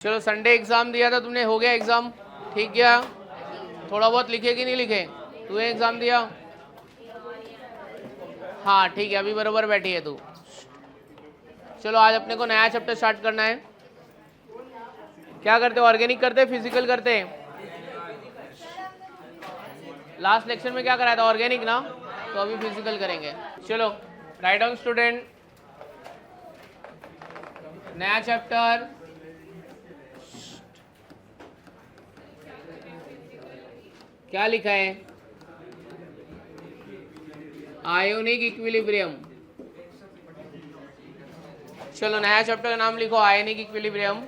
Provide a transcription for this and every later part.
चलो Sunday exam दिया था तुमने, हो गया एग्ज़ाम? ठीक गया? थोड़ा बहुत लिखे कि नहीं लिखे? तूने एग्ज़ाम दिया? हाँ ठीक है, अभी बराबर बैठी है तू। चलो आज अपने को नया चैप्टर स्टार्ट करना है। क्या करते हो, ऑर्गेनिक करते फिजिकल करते? लास्ट लेक्चर में क्या कराया था, ऑर्गेनिक ना, तो अभी फिजिकल करेंगे। चलो राइट डाउन स्टूडेंट, नया चैप्टर। क्या लिखा है? Ionic equilibrium. चलो नया चैप्टर का नाम लिखो आयोनिक इक्विलिब्रियम।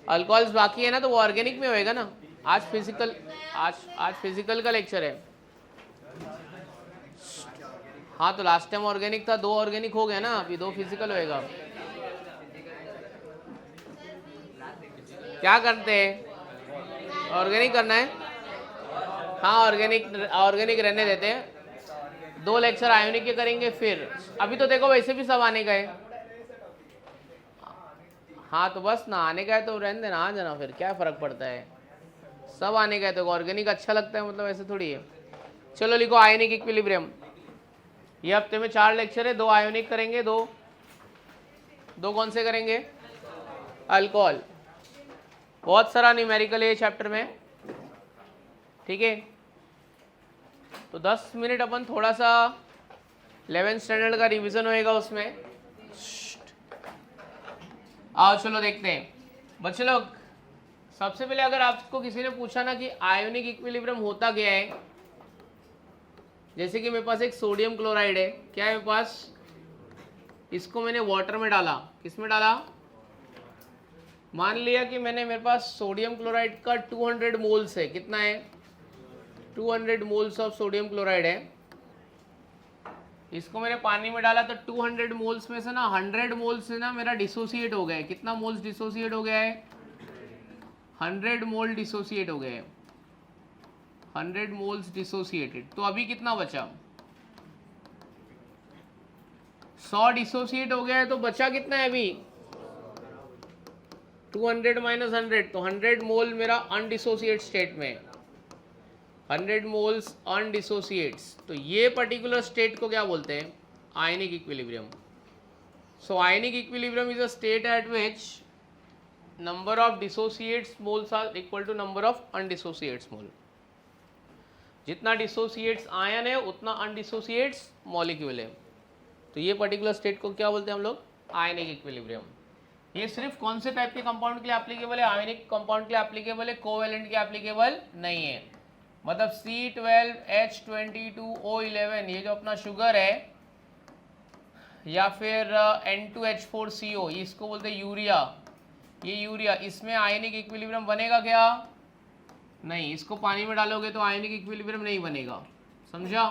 अल्कोहल्स बाकी है ना, तो वो ऑर्गेनिक में होएगा ना। आज फिजिकल का लेक्चर है। हाँ तो लास्ट टाइम ऑर्गेनिक था, 2 ऑर्गेनिक हो गया ना, अभी 2 फिजिकल होएगा। क्या करते हैं, ऑर्गेनिक करना है? हाँ ऑर्गेनिक रहने देते हैं। 2 लेक्चर आयोनिक के करेंगे फिर। अभी तो देखो वैसे भी सब आने का है। हाँ तो बस ना, आने का है तो रहने देना, आ जाना, फिर क्या फ़र्क पड़ता है। सब आने का है तो ऑर्गेनिक अच्छा लगता है, मतलब ऐसे थोड़ी है। चलो लिखो आयोनिक इक्विलिब्रियम। ये हफ्ते में 4 लेक्चर है, 2 आयोनिक करेंगे, दो कौन से करेंगे? अल्कोहल। बहुत सारा न्यूमेरिकल है चैप्टर में, ठीक है। तो 10 मिनट अपन थोड़ा सा 11th स्टैंडर्ड का रिवीजन होएगा उसमें। आओ चलो देखते हैं बच्चे लोग। सबसे पहले अगर आपको किसी ने पूछा ना कि आयोनिक इक्विलिब्रियम होता क्या है, जैसे कि मेरे पास एक सोडियम क्लोराइड है, क्या है मेरे पास, इसको मैंने वाटर में डाला। किस में डाला? मान लिया कि मेरे पास सोडियम क्लोराइड का 200 मोल्स है। कितना है? 200 मोल्स ऑफ सोडियम क्लोराइड है। इसको मैंने पानी में डाला तो 200 मोल्स में से ना 100 मोल्स से ना मेरा डिसोसिएट हो गया है। कितना मोल्स डिसोसिएट हो गया है? 100 मोल डिसोसिएट हो गए हैं। 100 मोल्स डिसोसिएटेड। तो अभी कितना बचा? 100 डिसोसिएट हो गया है, तो बचा कितना है अभी? 200 माइनस 100, तो 100 मोल मेरा अनडिसोसिएट स्टेट में। 100 मोल्स अनडिसोसिएट्स, तो ये पर्टिकुलर स्टेट को क्या बोलते हैं? Ionic equilibrium. So ionic equilibrium is a state eight which number of dissociates moles are equal to number of undissociates mole। जितना डिसोसिएट्स आयन है उतना अनडिसोसिएट्स मॉलिक्यूल है। तो ये पर्टिकुलर स्टेट को क्या बोलते हैं हम लोग? Ionic equilibrium. ये सिर्फ कौन से टाइप के कंपाउंड के लिए एप्लीकेबल है? आयनिक कंपाउंड के लिए एप्लीकेबल है, कोवेलेंट के एप्लीकेबल नहीं है। मतलब C12H22O11 ये जो अपना शुगर है, या फिर N2H4CO, इसको बोलते हैं यूरिया। ये यूरिया, इसमें आयनिक इक्विलिब्रियम बनेगा क्या? नहीं। इसको पानी में डालोगे तो आयनिक इक्विलिब्रियम नहीं बनेगा, समझा?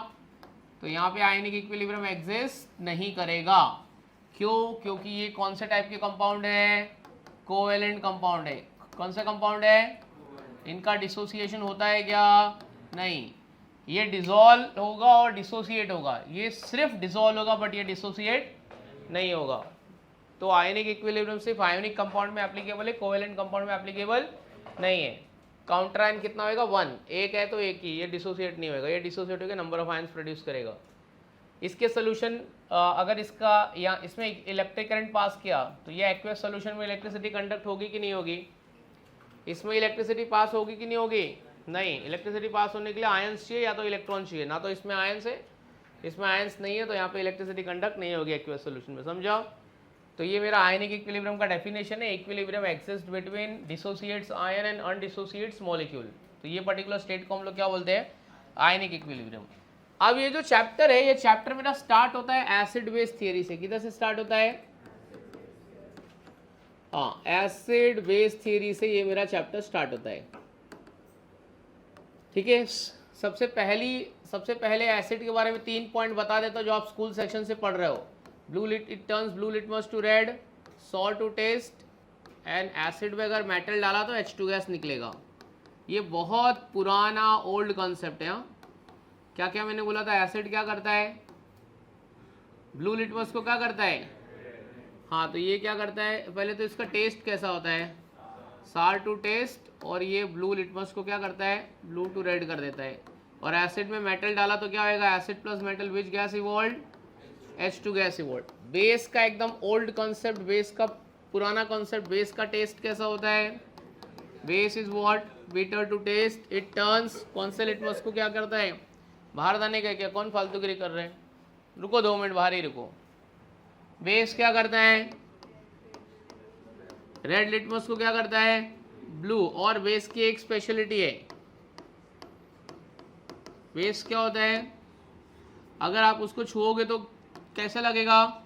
तो यहाँ पे आयनिक इक्विलिब्रियम एग्जिस्ट नहीं करेगा। क्यों? क्योंकि ये कौन से टाइप के कंपाउंड है? कोवेलेंट कंपाउंड है। कौन सा कंपाउंड है? इनका डिसोसिएशन होता है क्या? नहीं। ये डिसॉल्व होगा और डिसोसिएट होगा। ये सिर्फ डिसॉल्व होगा बट ये डिसोसिएट नहीं होगा। तो आयनिक इक्विलिब्रियम सिर्फ आयोनिक कंपाउंड में एप्लीकेबल है, कोवेलेंट कंपाउंड में एप्लीकेबल नहीं है। काउंटर आयन कितना होगा? 1। एक है तो एक ही, ये डिसोसिएट नहीं होगा। ये डिसोसिएट होकर नंबर ऑफ आयन्स प्रोड्यूस करेगा। इसके सोल्यूशन अगर इसका या इसमें इलेक्ट्रिक करंट पास किया तो ये एक्वेस सोल्यूशन में इलेक्ट्रिसिटी कंडक्ट होगी कि नहीं होगी? इसमें इलेक्ट्रिसिटी पास होगी कि नहीं होगी? नहीं। इलेक्ट्रिसिटी पास होने के लिए आयन्स चाहिए या तो इलेक्ट्रॉन चाहिए, ना तो इसमें आयन्स है, इसमें आयन्स नहीं है, तो यहाँ पे इलेक्ट्रिसिटी कंडक्ट नहीं होगी एक्वेस सोल्यूशन में, समझाओ? तो ये मेरा आयनिक इक्विलिब्रियम का डेफिनेशन है। Equilibrium exist between dissociates ion and undissociates molecule. तो ये पर्टिकुलर स्टेट को हम लोग क्या बोलते हैं? Ionic equilibrium. अब ये जो चैप्टर है, ये चैप्टर मेरा स्टार्ट होता है एसिड बेस थियरी से। किधर से स्टार्ट होता है? हाँ, एसिड बेस थियरी से ये मेरा चैप्टर स्टार्ट होता है, ठीक है। सबसे पहले एसिड के बारे में 3 पॉइंट बता देता हूँ जो आप स्कूल सेक्शन से पढ़ रहे हो। it turns blue litmus to red, salt to taste, and acid में अगर मेटल डाला तो H2 गैस निकलेगा। ये बहुत पुराना ओल्ड कॉन्सेप्ट है। क्या क्या मैंने बोला था? एसिड क्या करता है? ब्लू लिटमस को क्या करता है? हाँ, तो ये क्या करता है, पहले तो इसका टेस्ट कैसा होता है, सार टू टेस्ट, और ये ब्लू लिटमस को क्या करता है, ब्लू टू रेड कर देता है। और एसिड में मेटल डाला तो क्या होएगा, acid plus metal which gas evolve, H2 gas evolve. Base का एकदम ओल्ड कॉन्सेप्ट, बेस का पुराना कॉन्सेप्ट, बेस का टेस्ट कैसा होता है, base is what, bitter to taste, it turns, कौन से लिटमस को क्या करता है, बाहर जाने का। क्या कौन फालतूगिरी कर रहे हैं, रुको 2 मिनट, बाहर ही रुको। बेस क्या करता है, रेड लिटमस को क्या करता है, ब्लू। और बेस की एक स्पेशलिटी है, बेस क्या होता है, अगर आप उसको छुओगे तो कैसा लगेगा,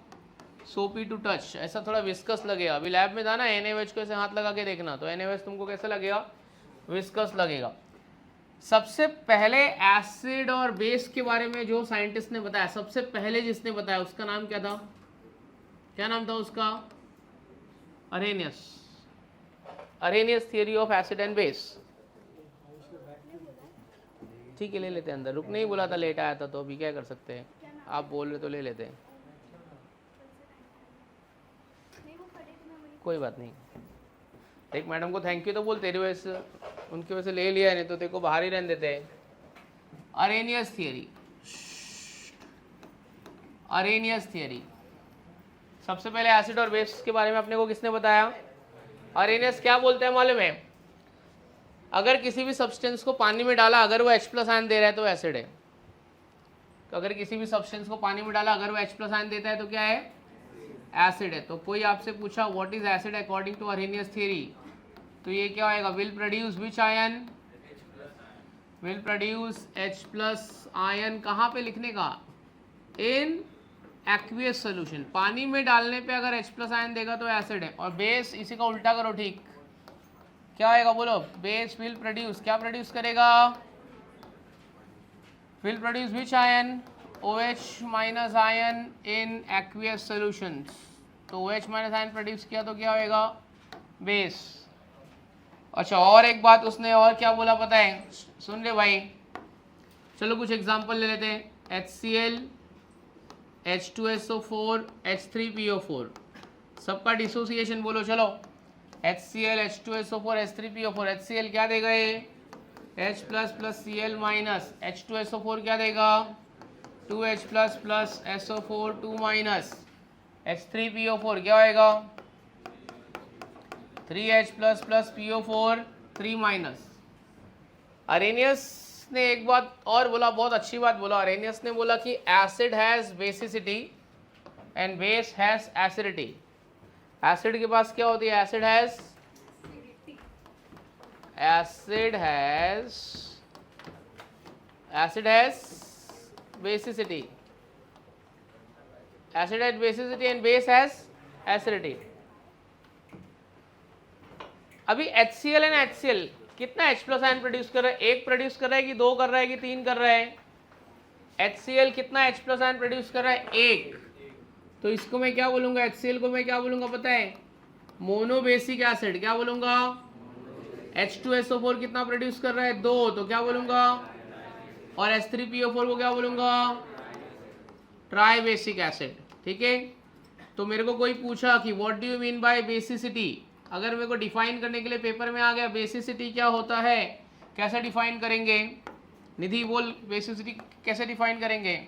सोपी टू टच, ऐसा थोड़ा विस्कस लगेगा। अभी लैब में था ना, NaOH को ऐसे हाथ लगा के देखना, तो NaOH तुमको कैसा लगेगा, विस्कस लगेगा। सबसे पहले एसिड और बेस के बारे में जो साइंटिस्ट ने बताया, सबसे पहले जिसने बताया उसका नाम क्या था, क्या नाम था उसका, Arrhenius, Arrhenius theory of acid and base. ठीक है, ले लेते हैं अंदर, रुक नहीं बोला था, लेट आया था तो अभी क्या कर सकते हैं, आप बोल रहे तो ले लेते हैं, कोई बात नहीं। एक मैडम को थैंक यू तो बोल, तेरी वजह से, उनकी वजह से ले लिया, नहीं तो तेरे को बाहर ही रहने देते हैं। अरेनियस थियरी, अरेनियस थियरी, सबसे पहले एसिड और बेस के बारे में अपने को किसने बताया, अरेनियस। क्या बोलते हैं मालूम है, अगर किसी भी सब्सटेंस को पानी में डाला, अगर वो H+ आयन दे रहा है तो एसिड है। तो अगर किसी भी सब्सटेंस को पानी में डाला, अगर वो H+ आयन देता है तो क्या है, एसिड है। तो कोई आपसे पूछा what is acid according to Arrhenius theory, तो ये क्या होएगा, will produce which ion, will produce H+ ion. कहाँ पे लिखने का, इन एक्वियस सोल्यूशन, पानी में डालने पे अगर H+ आयन देगा तो एसिड है। और बेस, इसी का उल्टा करो, ठीक क्या आएगा बोलो, बेस विल प्रोड्यूस, क्या प्रोड्यूस करेगा, will produce which ion, OH- ion in aqueous solutions. तो OH- आयन प्रोड्यूस किया तो क्या होएगा, बेस। अच्छा, और एक बात उसने और क्या बोला पता है, सुन ले भाई, चलो कुछ एग्जांपल ले लेते हैं। HCl, H2SO4, H3PO4, सबका डिसोसिएशन बोलो, चलो। HCl, H2SO4, H3PO4, HCl क्या देगा ये, H+ + Cl माइनस, H2SO4 क्या देगा, 2H+ + SO4 2 माइनस, H3PO4 क्या होएगा, 3H+ + PO4 3 माइनस। अरेनियस ने एक बात और बोला, बहुत अच्छी बात बोला। अरेनियस ने बोला कि acid has basicity and base has acidity. Acid के पास क्या होती है, acid has basicity, acid has basicity and base has acidity. अभी HCl एंड HCl कितना H+ आयन प्रोड्यूस कर रहा है, एक प्रोड्यूस कर रहा है कि 2 कर रहा है कि 3 कर रहा है, HCl कितना H+ आयन प्रोड्यूस कर रहा है, 1। तो इसको मैं क्या बोलूंगा, HCl को मैं क्या बोलूंगा पता है, मोनोबेसिक एसिड। क्या बोलूंगा, H2SO4 कितना प्रोड्यूस कर रहा है, 2, तो क्या बोलूंगा, और H3PO4 को क्या बोलूंगा, ट्राइबेसिक एसिड। ठीक है, तो मेरे को कोई पूछा कि what do you mean bye basicity, अगर मेरे को डिफाइन करने के लिए पेपर में आ गया बेसिसिटी क्या होता है, कैसे डिफाइन करेंगे, निधि बोल, बेसिसिटी कैसे डिफाइन करेंगे,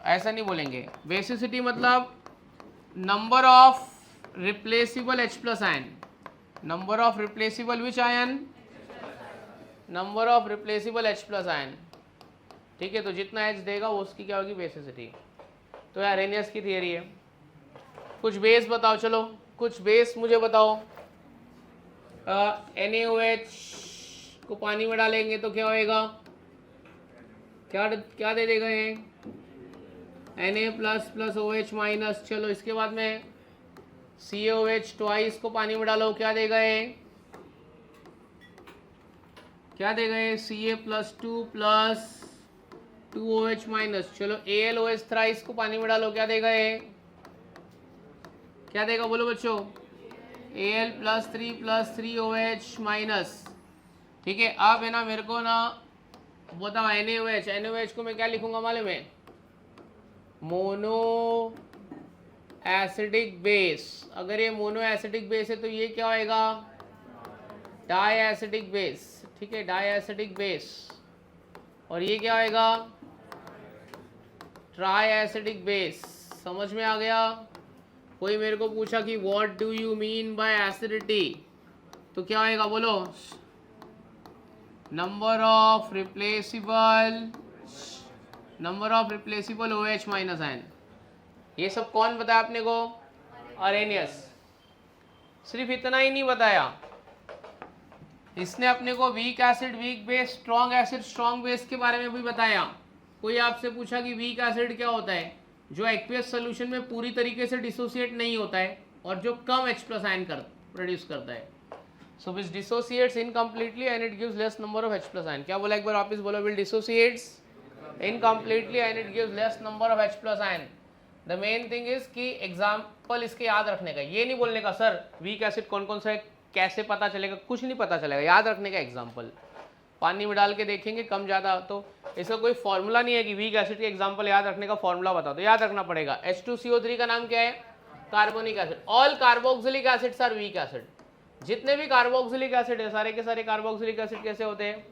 ऐसा नहीं बोलेंगे। बेसिसिटी मतलब number of replaceable H+ ion, number of replaceable which ion, number of replaceable H+ ion. ठीक है, तो जितना H देगा वो उसकी क्या होगी, बेसिसिटी। तो यार अरेनियस की थियरी है। कुछ बेस बताओ, चलो कुछ बेस मुझे बताओ। NaOH को पानी में डालेंगे तो क्या होएगा, क्या दे देगा ये, Na+ + OH-। चलो इसके बाद में CaOH ट्वाइस को पानी में डालो, क्या देगा ये, क्या देगा ये, Ca+2 + 2OH-। चलो AlOH थ्राइस को पानी में डालो, क्या देगा ये, क्या देगा बोलो बच्चों, Al + 3 + 3OH-। ठीक है, अब है ना मेरे को ना बताओ NaOH, NaOH को मैं क्या लिखूंगा मालूम है, मोनो एसिडिक बेस, अगर ये मोनो एसिडिक बेस है तो ये क्या होएगा, डाई एसिडिक बेस, ठीक है, डाई एसिडिक बेस। और ये क्या होएगा, ट्राई एसिडिक बेस। समझ में आ गया। कोई मेरे को पूछा कि what do you mean by acidity, तो क्या होएगा बोलो, number of replaceable OH minus ion. ये सब कौन बताया आपने को, अरेनियस। सिर्फ इतना ही नहीं बताया, इसने अपने को weak acid weak base, strong acid strong base के बारे में भी बताया। कोई आपसे पूछा कि वीक एसिड क्या होता है, जो एक्वियस सोल्यूशन में पूरी तरीके से डिसोसिएट नहीं होता है और जो कम H+ आयन प्रोड्यूस करता है। So which dissociates incompletely and it gives less number of H+ ion. क्या बोला एक बार वापस बोलो, will dissociates incompletely and it gives less number of H+ ion. The main thing is कि एग्जाम्पल इसके याद रखने का, ये नहीं बोलने का सर वीक एसिड कौन कौन सा है कैसे पता चलेगा, कुछ नहीं पता चलेगा, याद रखने का एग्जाम्पल। पानी में डाल के देखेंगे कम ज़्यादा, तो इसका कोई फॉर्मूला नहीं है कि वीक एसिड के एग्जाम्पल याद रखने का फॉर्मूला बताओ, तो याद रखना पड़ेगा। H2CO3 का नाम क्या है, carbonic acid. All carboxylic acids are weak acid. जितने भी कार्बोक्सिलिक एसिड है सारे के सारे कार्बोक्सिलिक एसिड कैसे होते हैं,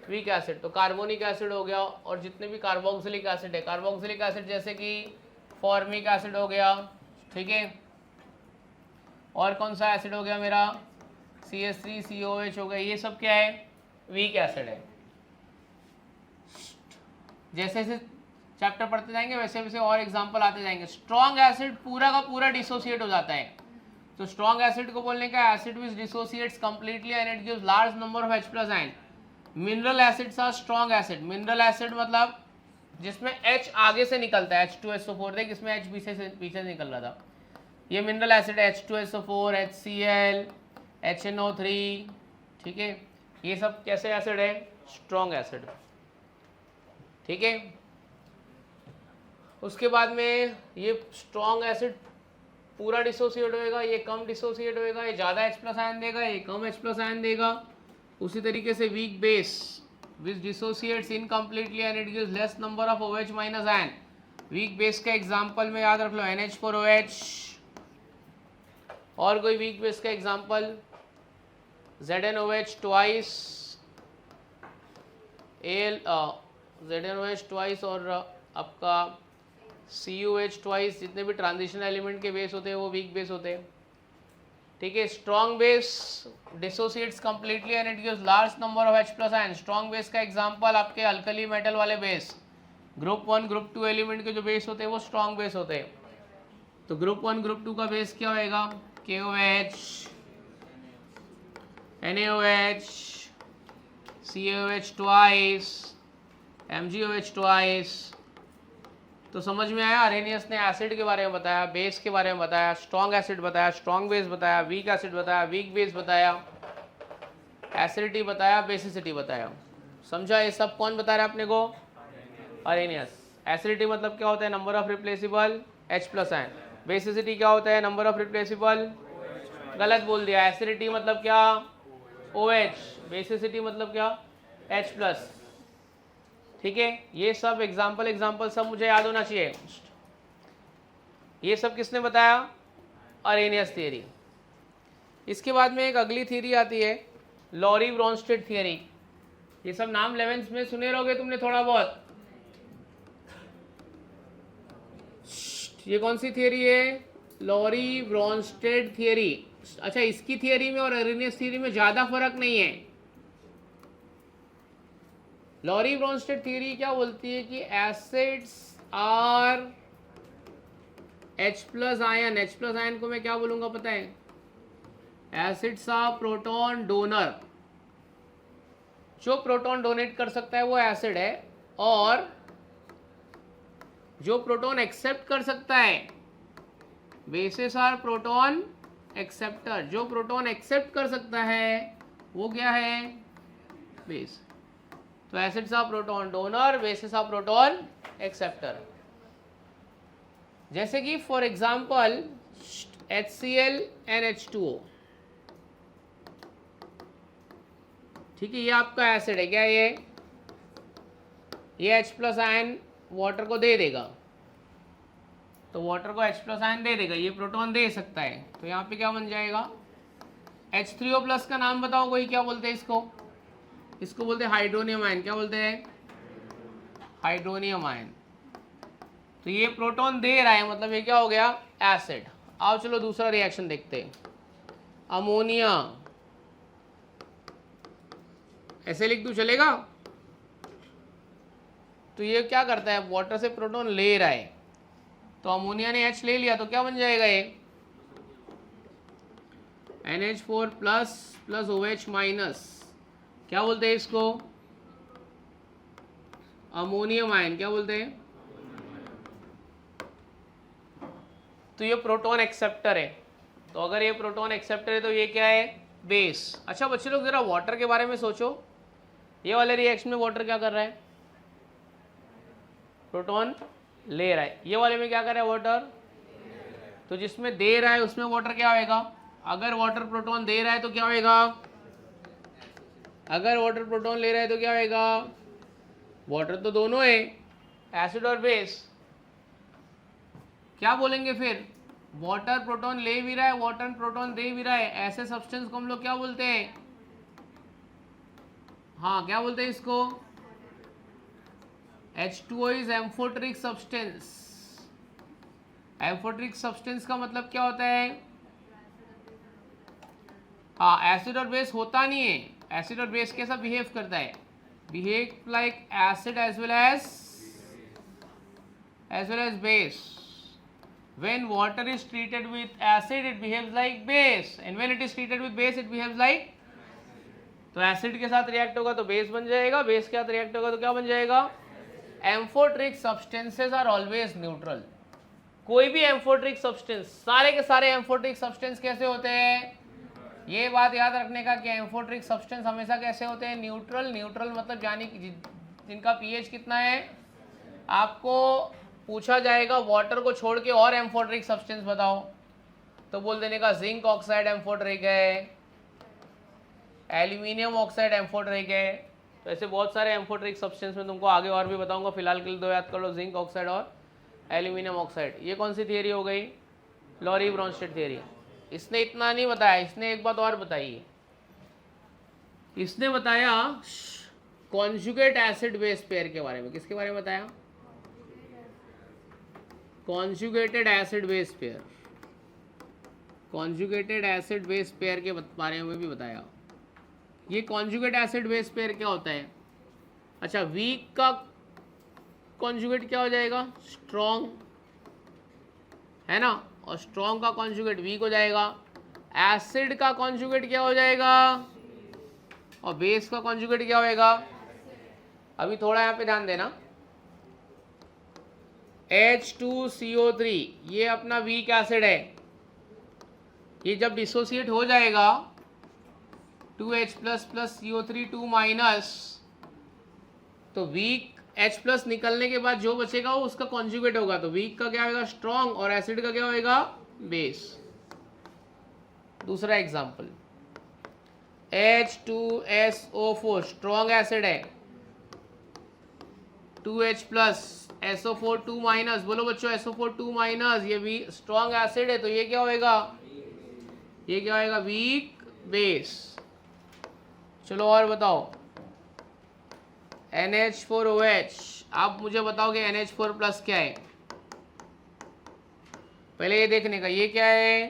वीक एसिड। तो कार्बोनिक एसिड हो गया, और जितने भी कार्बोक्सिलिक एसिड है, कार्बोक्सिलिक एसिड जैसे कि फॉर्मिक एसिड हो गया, ठीक है, और कौन सा एसिड हो गया मेरा, CH3COH हो गया, ये सब क्या है, वीक एसिड है। जैसे जैसे चैप्टर पढ़ते जाएंगे वैसे वैसे और एग्जांपल आते जाएंगे। स्ट्रॉन्ग एसिड पूरा का पूरा डिसोसिएट हो जाता है, तो स्ट्रॉन्ग एसिड को बोलने का acid which dissociates completely and it gives large number of H+ ion. Mineral acids are strong acid. Mineral acid मतलब जिसमें H आगे से निकलता है, H2SO4, देख इसमें H पीछे से निकल रहा था, ये मिनरल एसिड है, H2SO4, HCl, HNO3, ठीक है, ये सब कैसे एसिड है, स्ट्रॉन्ग एसिड, ठीक है। उसके बाद में ये स्ट्रॉन्ग एसिड पूरा डिसोसिएट होएगा, ये कम डिसोसिएट होएगा, ये ज़्यादा H+ आयन देगा, ये कम H+ आयन देगा। उसी तरीके से weak base which dissociates incompletely and it gives less number of OH minus ion. Weak base का एग्जांपल में याद रख लो NH4OH। और कोई वीक बेस का example ZnOH twice, ZnOH twice और आपका CuH ट्वाइस। जितने भी ट्रांजिशन एलिमेंट के बेस होते हैं वो वीक बेस होते हैं, ठीक है। Strong base dissociates completely and it gives large number of H+ ion. Strong base का एग्जांपल आपके अल्कली मेटल वाले बेस, ग्रुप 1 ग्रुप 2 एलिमेंट के जो बेस होते हैं वो स्ट्रॉन्ग बेस होते हैं। तो ग्रुप 1 ग्रुप 2 का बेस क्या होएगा, KOH, NaOH, CaOH twice, MgOH twice. तो समझ में आया, अरेनियस ने एसिड के बारे में बताया, बेस के बारे में बताया, स्ट्रॉन्ग एसिड बताया, स्ट्रॉन्ग बेस बताया, वीक एसिड बताया, वीक बेस बताया, एसिडिटी बताया, बेसिसिटी बताया। समझा, ये सब कौन बता रहा है अपने को, अरेनियस। एसिडिटी मतलब क्या होता है, number of replaceable H+ ion. Basicity क्या होता है, नंबर ऑफ रिप्लेसिबल, गलत बोल दिया, एसिडिटी मतलब क्या, OH, बेसिसिटी मतलब क्या, H+, ठीक है। ये सब एग्जाम्पल सब मुझे याद होना चाहिए। ये सब किसने बताया, अरेनियस थियरी। इसके बाद में एक अगली थियरी आती है, लॉरी ब्रोंस्टेड थियरी। ये सब नाम 11th में सुने रहोगे तुमने थोड़ा बहुत। ये कौन सी थियरी है, लॉरी ब्रोंस्टेड थियरी। अच्छा, इसकी थियरी में और अरेनियस थियरी में ज़्यादा फर्क नहीं है। लॉरी ब्रोंस्टेड थियरी क्या बोलती है कि acids are H+ ion. H+ ion को मैं क्या बोलूंगा पता है, एसिड्स आर प्रोटॉन डोनर। जो प्रोटॉन डोनेट कर सकता है वो एसिड है, और जो प्रोटॉन एक्सेप्ट कर सकता है, बेसिस आर प्रोटॉन एक्सेप्टर। जो प्रोटॉन एक्सेप्ट कर सकता है वो क्या है, बेस। तो acids are proton donor, bases are proton acceptor. जैसे कि फॉर एग्जांपल HCl NH2O, ठीक है, ये आपका एसिड है क्या, ये H+ आयन वाटर को दे देगा, तो वाटर को H प्लस आयन दे देगा, ये प्रोटॉन दे सकता है। तो यहाँ पे क्या बन जाएगा, H3O प्लस का नाम बताओ कोई, क्या बोलते हैं इसको? इसको बोलते हैं हाइड्रोनियम आयन। क्या बोलते हैं? Hydronium ion. तो ये प्रोटॉन दे रहा है, मतलब ये क्या हो गया, एसिड। आओ चलो दूसरा रिएक्शन देखते हैं। अमोनिया, ऐसे लिख दूं चलेगा? तो ये क्या करता है, वाटर से प्रोटॉन ले रहा है, तो अमोनिया ने H ले लिया तो क्या बन जाएगा ये, NH4 plus plus OH minus. क्या बोलते हैं इसको? Ammonium ion. क्या बोलते हैं? तो ये प्रोटॉन एक्सेप्टर है। तो अगर ये प्रोटॉन एक्सेप्टर है तो ये क्या है, बेस। अच्छा बच्चे लोग जरा वाटर के बारे में सोचो, ये वाले रिएक्शन में वाटर क्या कर रहा है, प्रोटॉन ले रहा है। ये वाले में क्या कर रहा है, वाटर। तो जिसमें दे रहा है उसमें वाटर क्या होएगा, अगर वाटर प्रोटॉन दे रहा है तो क्या होएगा, अगर वाटर प्रोटॉन ले रहा है तो क्या होएगा, वाटर तो दोनों है, एसिड और बेस। क्या बोलेंगे फिर, वाटर प्रोटॉन ले भी रहा है, वाटर प्रोटॉन दे भी रहा है, ऐसे सब्सटेंस को हम लोग क्या बोलते हैं, हाँ क्या बोलते हैं इसको, H2O is amphoteric substance. Amphoteric substance का मतलब क्या होता है, हाँ एसिड और बेस होता नहीं है, एसिड और बेस कैसा बिहेव करता है, behave like acid as well as base. When water is treated with acid, it behaves like base, and when it is treated with base, it behaves like, तो acid के साथ react होगा तो base बन जाएगा, base के साथ react होगा तो क्या बन जाएगा, amphoteric substances are always neutral. कोई भी एम्फोटेरिक सब्सटेंस, सारे के सारे एम्फोटेरिक सब्सटेंस कैसे होते हैं, ये बात याद रखने का कि एम्फोटेरिक सब्सटेंस हमेशा कैसे होते हैं, न्यूट्रल। न्यूट्रल मतलब यानी कि जिनका पीएच कितना है, आपको पूछा जाएगा वाटर को छोड़ के और एम्फोटेरिक सब्सटेंस बताओ, तो बोल देने का जिंक ऑक्साइड एम्फोटेरिक है, एल्यूमिनियम ऑक्साइड एम्फोटेरिक है। तो ऐसे बहुत सारे एम्फोटेरिक सब्सटेंस में तुमको आगे और भी बताऊंगा, फिलहाल के लिए दो याद कर लो, जिंक ऑक्साइड और एल्यूमिनियम ऑक्साइड। ये कौन सी थियरी हो गई, लॉरी ब्रॉन्स्टेड थियरी। इसने इतना नहीं बताया, इसने एक बात और बताई, इसने बताया कॉन्जुगेट एसिड बेस पेयर के बारे में। किसके बारे में बताया, conjugated acid base pair, conjugated acid base pair के बारे में भी बताया। ये कॉन्जुगेट एसिड बेस पेयर क्या होता है, अच्छा वीक का कॉन्जुगेट क्या हो जाएगा, स्ट्रॉन्ग है ना, और स्ट्रॉन्ग का कॉन्जुगेट वीक हो जाएगा। एसिड का कॉन्जुगेट क्या हो जाएगा, और बेस का कॉन्जुगेट क्या होएगा। अभी थोड़ा यहाँ पे ध्यान देना, H2CO3 ये अपना वीक एसिड है, ये जब डिसोसिएट हो जाएगा 2H plus plus CO3 2 minus, तो वीक H प्लस निकलने के बाद जो बचेगा वो उसका कॉन्जुगेट होगा, तो वीक का क्या होगा, स्ट्रॉन्ग, और एसिड का क्या होगा, बेस। दूसरा एग्जांपल, H2SO4 स्ट्रॉन्ग एसिड है, 2H प्लस SO4 2 माइनस, बोलो बच्चों SO4 2 माइनस, ये भी स्ट्रॉन्ग एसिड है, तो ये क्या होएगा, ये क्या होएगा, वीक बेस। चलो और बताओ, NH4OH, आप मुझे बताओगे NH4 प्लस क्या है, पहले ये देखने का, ये क्या है,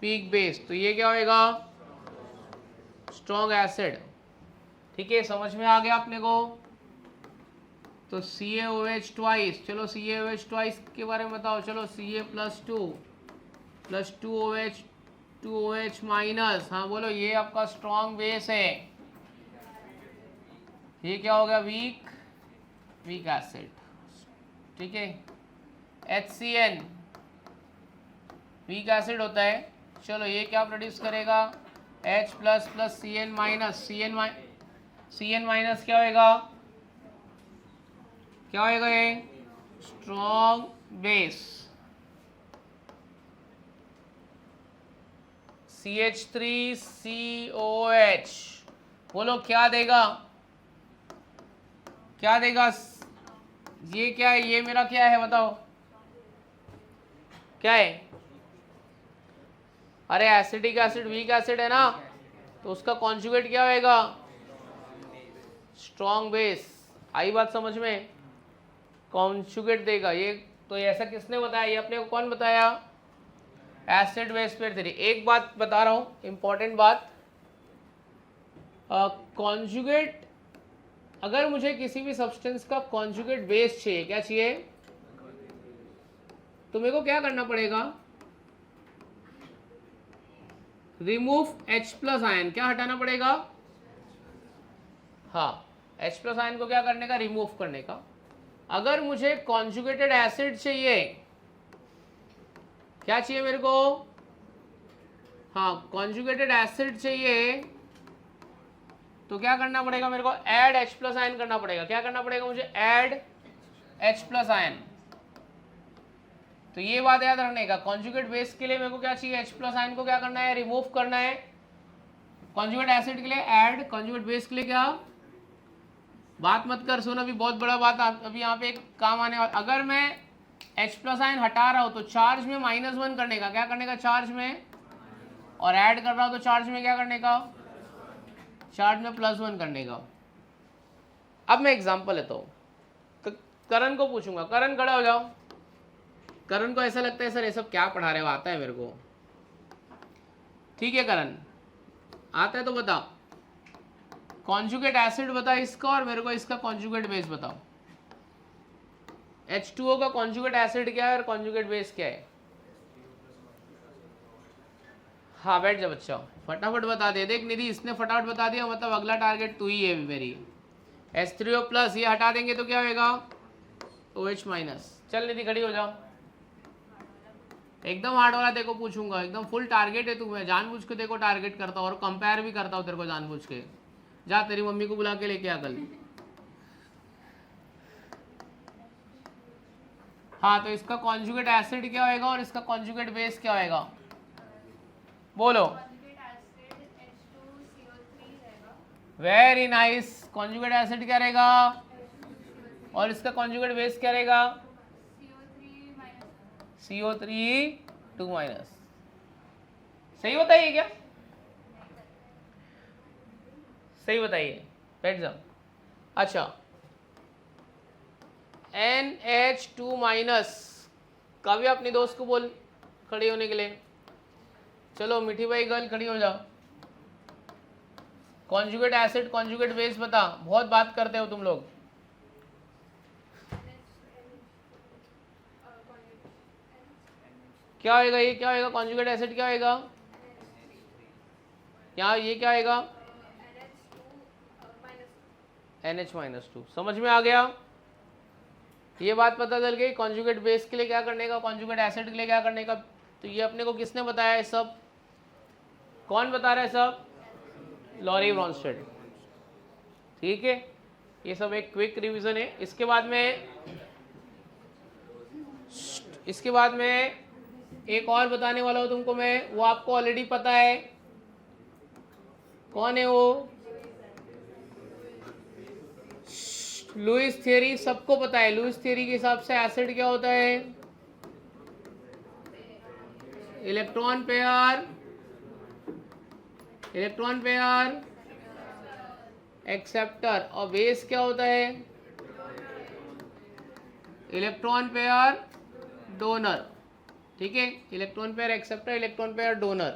पीक बेस, तो ये क्या होएगा, स्ट्रॉन्ग एसिड। ठीक है, समझ में आ गया अपने को। तो CaOH ट्वाइस, चलो CaOH ट्वाइस के बारे में बताओ, चलो Ca प्लस 2OH माइनस, हाँ बोलो, ये आपका स्ट्रॉन्ग बेस है, ये क्या हो गया, वीक एसिड। ठीक है, HCN वीक एसिड होता है, चलो ये क्या प्रोड्यूस करेगा, H plus plus Cn minus, Cn minus क्या होएगा, क्या होएगा, ये स्ट्रॉन्ग बेस। CH3COH, बोलो क्या देगा, क्या देगा, ये क्या है, ये मेरा क्या है बताओ, क्या है? अरे एसिडिक एसिड वीक एसिड है ना, तो उसका कॉन्जुगेट क्या होएगा? Strong base. आई बात समझ में? कॉन्जुगेट देगा ये। तो ऐसा किसने बताया? ये अपने को कौन बताया? Acid base pair theory. एक बात बता रहा हूँ, इंपॉर्टेंट बात, कॉन्जुगेट, अगर मुझे किसी भी सब्सटेंस का कॉन्जुगेट बेस चाहिए, क्या चाहिए? तो मेरे को क्या करना पड़ेगा? रिमूव H प्लस आयन, क्या हटाना पड़ेगा? हाँ, H प्लस आयन को क्या करने का? रिमूव करने का। अगर मुझे कॉन्जुगेटेड एसिड चाहिए, क्या चाहिए मेरे को? हाँ, कॉन्जुगेटेड एसिड चाहिए, तो क्या करना पड़ेगा मेरे को? ऐड H प्लस आयन करना पड़ेगा। क्या करना पड़ेगा मुझे? Add H plus ion. तो ये बात याद रखने का, कॉन्जुगेट बेस के लिए मेरे को क्या चाहिए? H प्लस आयन को क्या करना है? रिमूव करना है। कॉन्जुगेट एसिड के लिए ऐड, कॉन्जुगेट बेस के लिए क्या? बात मत कर, सुन, अभी बहुत बड़ा बात अभी यहाँ पे एक काम आने वाला। अगर मैं H प्लस आयन हटा रहा हूँ तो चार्ज में -1 करने का, क्या करने का? चार्ज में, और ऐड कर रहा हूँ तो चार्ज में क्या करने का? चार्ज में +1 करने का। अब मैं एग्जांपल लेता हूँ, तो करण को पूछूंगा। करण खड़ा हो जाओ। करण को ऐसा लगता है सर ये सब क्या पढ़ा रहे हो, आता है मेरे को। ठीक है करण, आता है तो बताओ। कॉन्जुगेट एसिड बता इसका, और मेरे को इसका कॉन्जुगेट बेस बताओ। H2O का कॉन्जुगेट एसिड क्या है और कॉन्जुगेट बेस क्या है? हाँ बैठ जा बच्चा, फटाफट बता दे। देख निधि, इसने फटाफट बता दिया, मतलब अगला टारगेट तू ही है मेरी। H3O प्लस ये हटा देंगे तो क्या होगा? OH minus. चल निधि खड़ी हो जाओ। एकदम हार्ड वाला देखो पूछूंगा, एकदम फुल टारगेट है तू। मैं जानबूझ के देखो टारगेट करता हूँ और कंपेयर भी करता हूँ तेरे को जानबूझ के। जा तेरी मम्मी को बुला के लेके आ कल। हाँ, तो इसका कॉन्जुगेट एसिड क्या होएगा और इसका कॉन्जुगेट बेस क्या होएगा? बोलो। Very nice. कॉन्जुगेट एसिड क्या रहेगा और इसका कॉन्जुगेट बेस क्या रहेगा? CO3 2-। सही बताइए क्या? सही बताइए, बैठ जाओ। अच्छा, NH2- काव्य अपनी दोस्त को बोल खड़ी होने के लिए। चलो मीठी भाई गर्ल खड़ी हो जाओ। कॉन्जुगेट एसिड कॉन्जुगेट बेस बता, बहुत बात करते हो तुम लोग। क्या होएगा ये? क्या होएगा? कॉन्जुगेट एसिड क्या होएगा? यहाँ ये क्या आएगा? NH-2। समझ में आ गया? ये बात पता चल गई। कॉन्जुगेट बेस के लिए क्या करने का, कॉन्जुगेट एसिड के लिए क्या करने का। तो ये अपने को किसने बताया है सब? कौन बता रहा है सब? Lowry Bronsted. ठीक है, ये सब एक क्विक रिवीजन है। इसके बाद में एक और बताने वाला हूँ तुमको मैं, वो आपको ऑलरेडी पता है। कौन है वो? लुईस थ्योरी सबको पता है। लुईस थ्योरी के हिसाब से एसिड क्या होता है? Electron pair acceptor. और बेस क्या होता है? Electron pair donor. ठीक है, electron pair acceptor, electron pair donor.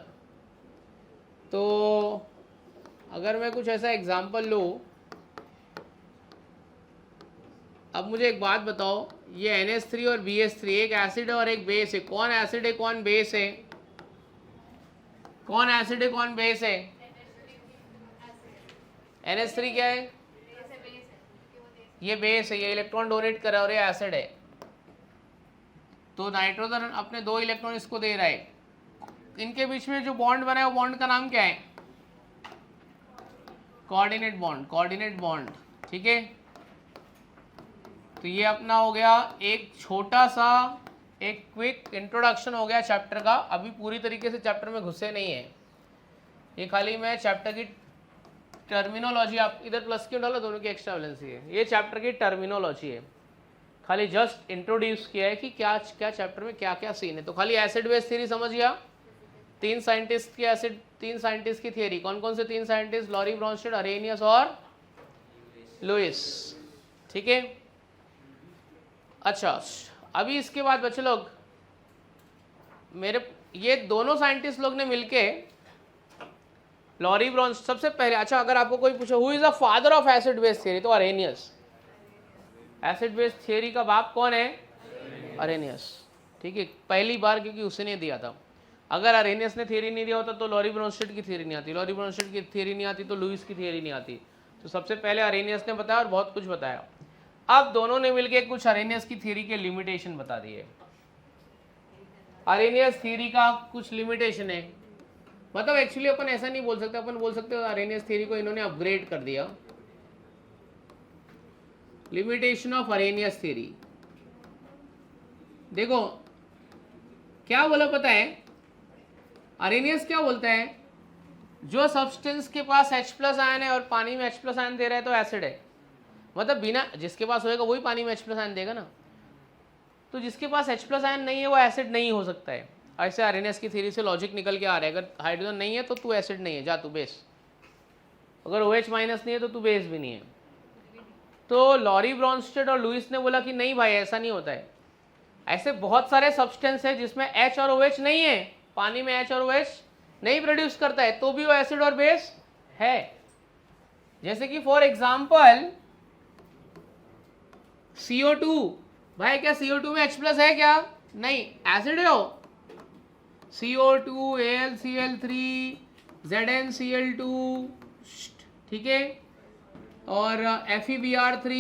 तो अगर मैं कुछ ऐसा एग्जांपल लूँ, अब मुझे एक बात बताओ, ये NH3 और BH3 एक एसिड है और एक बेस है। कौन एसिड है कौन बेस है? कौन एसिड है कौन बेस है? NH3 क्या है? ये बेस है, ये इलेक्ट्रॉन डोनेट कर रहा है और ये एसिड है। तो नाइट्रोजन अपने 2 इलेक्ट्रॉन इसको दे रहा है। इनके बीच में जो बॉन्ड बना है वो बॉन्ड का नाम क्या है? Coordinate bond. ठीक है, तो ये अपना हो गया एक छोटा सा एक क्विक इंट्रोडक्शन हो गया चैप्टर का। अभी पूरी तरीके से चैप्टर में घुसे नहीं है, ये खाली मैं चैप्टर की टर्मिनोलॉजी, आप इधर प्लस क्यों डालो, दोनों की एक्स्ट्रा वैलेंसी है। ये चैप्टर की टर्मिनोलॉजी है, खाली जस्ट इंट्रोड्यूस किया है कि क्या क्या चैप्टर में क्या क्या सीन है। तो खाली एसिड बेस थ्योरी समझ गया, तीन साइंटिस्ट की थियरी, कौन कौन से तीन साइंटिस्ट, लॉरी ब्रॉन्स्टेड, अरेनियस और लुईस, ठीक है। अच्छा, अभी इसके बाद बच्चे लोग मेरे ये दोनों साइंटिस्ट लोग ने मिलके लॉरी ब्रॉन्स सबसे पहले, अच्छा अगर आपको कोई पूछे who is the father of acid base theory, तो अरेनियस। एसिड बेस थियरी का बाप कौन है? अरेनियस, ठीक है, पहली बार, क्योंकि उसने दिया था। अगर अरेनियस ने थियरी नहीं दिया होता तो लॉरी ब्रॉन्स्टेड की थियरी नहीं आती, लॉरी ब्रॉन्स्टेड की थियरी नहीं आती तो लुईस की थियरी नहीं आती। तो सबसे पहले अरेनियस ने बताया और बहुत कुछ बताया। अब दोनों ने मिलकर कुछ अरेनियस की थियरी के लिमिटेशन बता दिए। अरेनियस थियरी का कुछ लिमिटेशन है, मतलब एक्चुअली अपन ऐसा नहीं बोल सकते, अपन बोल सकते अरेनियस थियरी को इन्होंने अपग्रेड कर दिया। लिमिटेशन ऑफ अरेनियस थियरी, देखो क्या बोला पता है, अरेनियस क्या बोलता है, जो सब्सटेंस के पास H+ आयन है और पानी में H+ आयन दे रहा है तो एसिड है, मतलब बिना, जिसके पास होएगा वही पानी में H+ आयन देगा ना, तो जिसके पास H+ आयन नहीं है वो एसिड नहीं हो सकता है। ऐसे अरेनियस की थ्योरी से लॉजिक निकल के आ रहा है, अगर हाइड्रोजन नहीं है तो तू एसिड नहीं है, जा तू बेस, अगर OH- नहीं है तो तू बेस भी नहीं है। तो लॉरी ब्रॉन्स्टेड और लुईस ने बोला कि नहीं भाई ऐसा नहीं होता है, ऐसे बहुत सारे सब्सटेंस है जिसमें H और OH नहीं है, पानी में H और OH नहीं प्रोड्यूस करता है तो भी वो एसिड और बेस है। जैसे कि फॉर एग्जाम्पल CO2, भाई क्या CO2 में H+ है क्या? नहीं, एसिड है वो। CO2, AlCl3, ZnCl2, ठीक है, और FeBr3,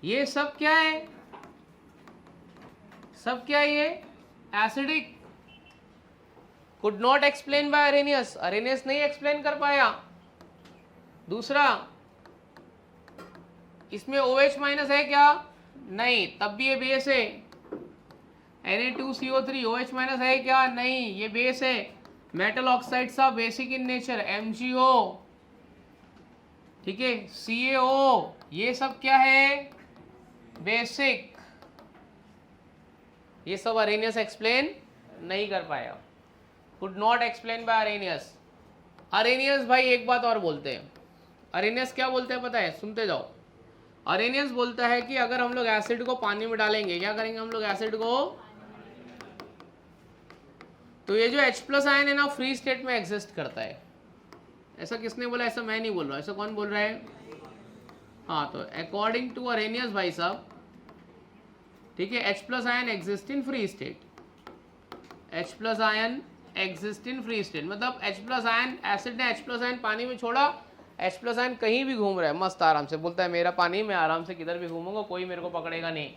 ये सब क्या है? सब क्या है ये? Acidic. Could not explain bye Arrhenius, Arrhenius नहीं एक्सप्लेन कर पाया। दूसरा, इसमें OH- है क्या? नहीं, तब भी ये बेस है। Na2CO3 OH- है क्या? नहीं, ये बेस है। Metal oxides are basic in nature, MgO, ठीक है, CaO, ये सब क्या है? बेसिक। ये सब अरेनियस एक्सप्लेन नहीं कर पाया, could not explain bye Arrhenius. Arrhenius भाई एक बात और बोलते हैं, अरेनियस क्या बोलते हैं पता है? सुनते जाओ। अरेनियस बोलता है कि अगर हम लोग एसिड को पानी में डालेंगे, क्या करेंगे हम लोग एसिड को, तो ये जो H+ आयन है ना फ्री स्टेट में एग्जिस्ट करता है। ऐसा किसने बोला? ऐसा मैं नहीं बोल रहा, ऐसा कौन बोल रहा है? हाँ, तो अकॉर्डिंग टू अरेनियस भाई साहब, ठीक है, H+ ion exist in free state, H+ ion exist in free state, मतलब H+ आयन, एसिड ने H+ आयन पानी में छोड़ा, H+ आयन कहीं भी घूम रहा है मस्त आराम से, बोलता है मेरा पानी, मैं आराम से किधर भी घूमूंगा, कोई मेरे को पकड़ेगा नहीं।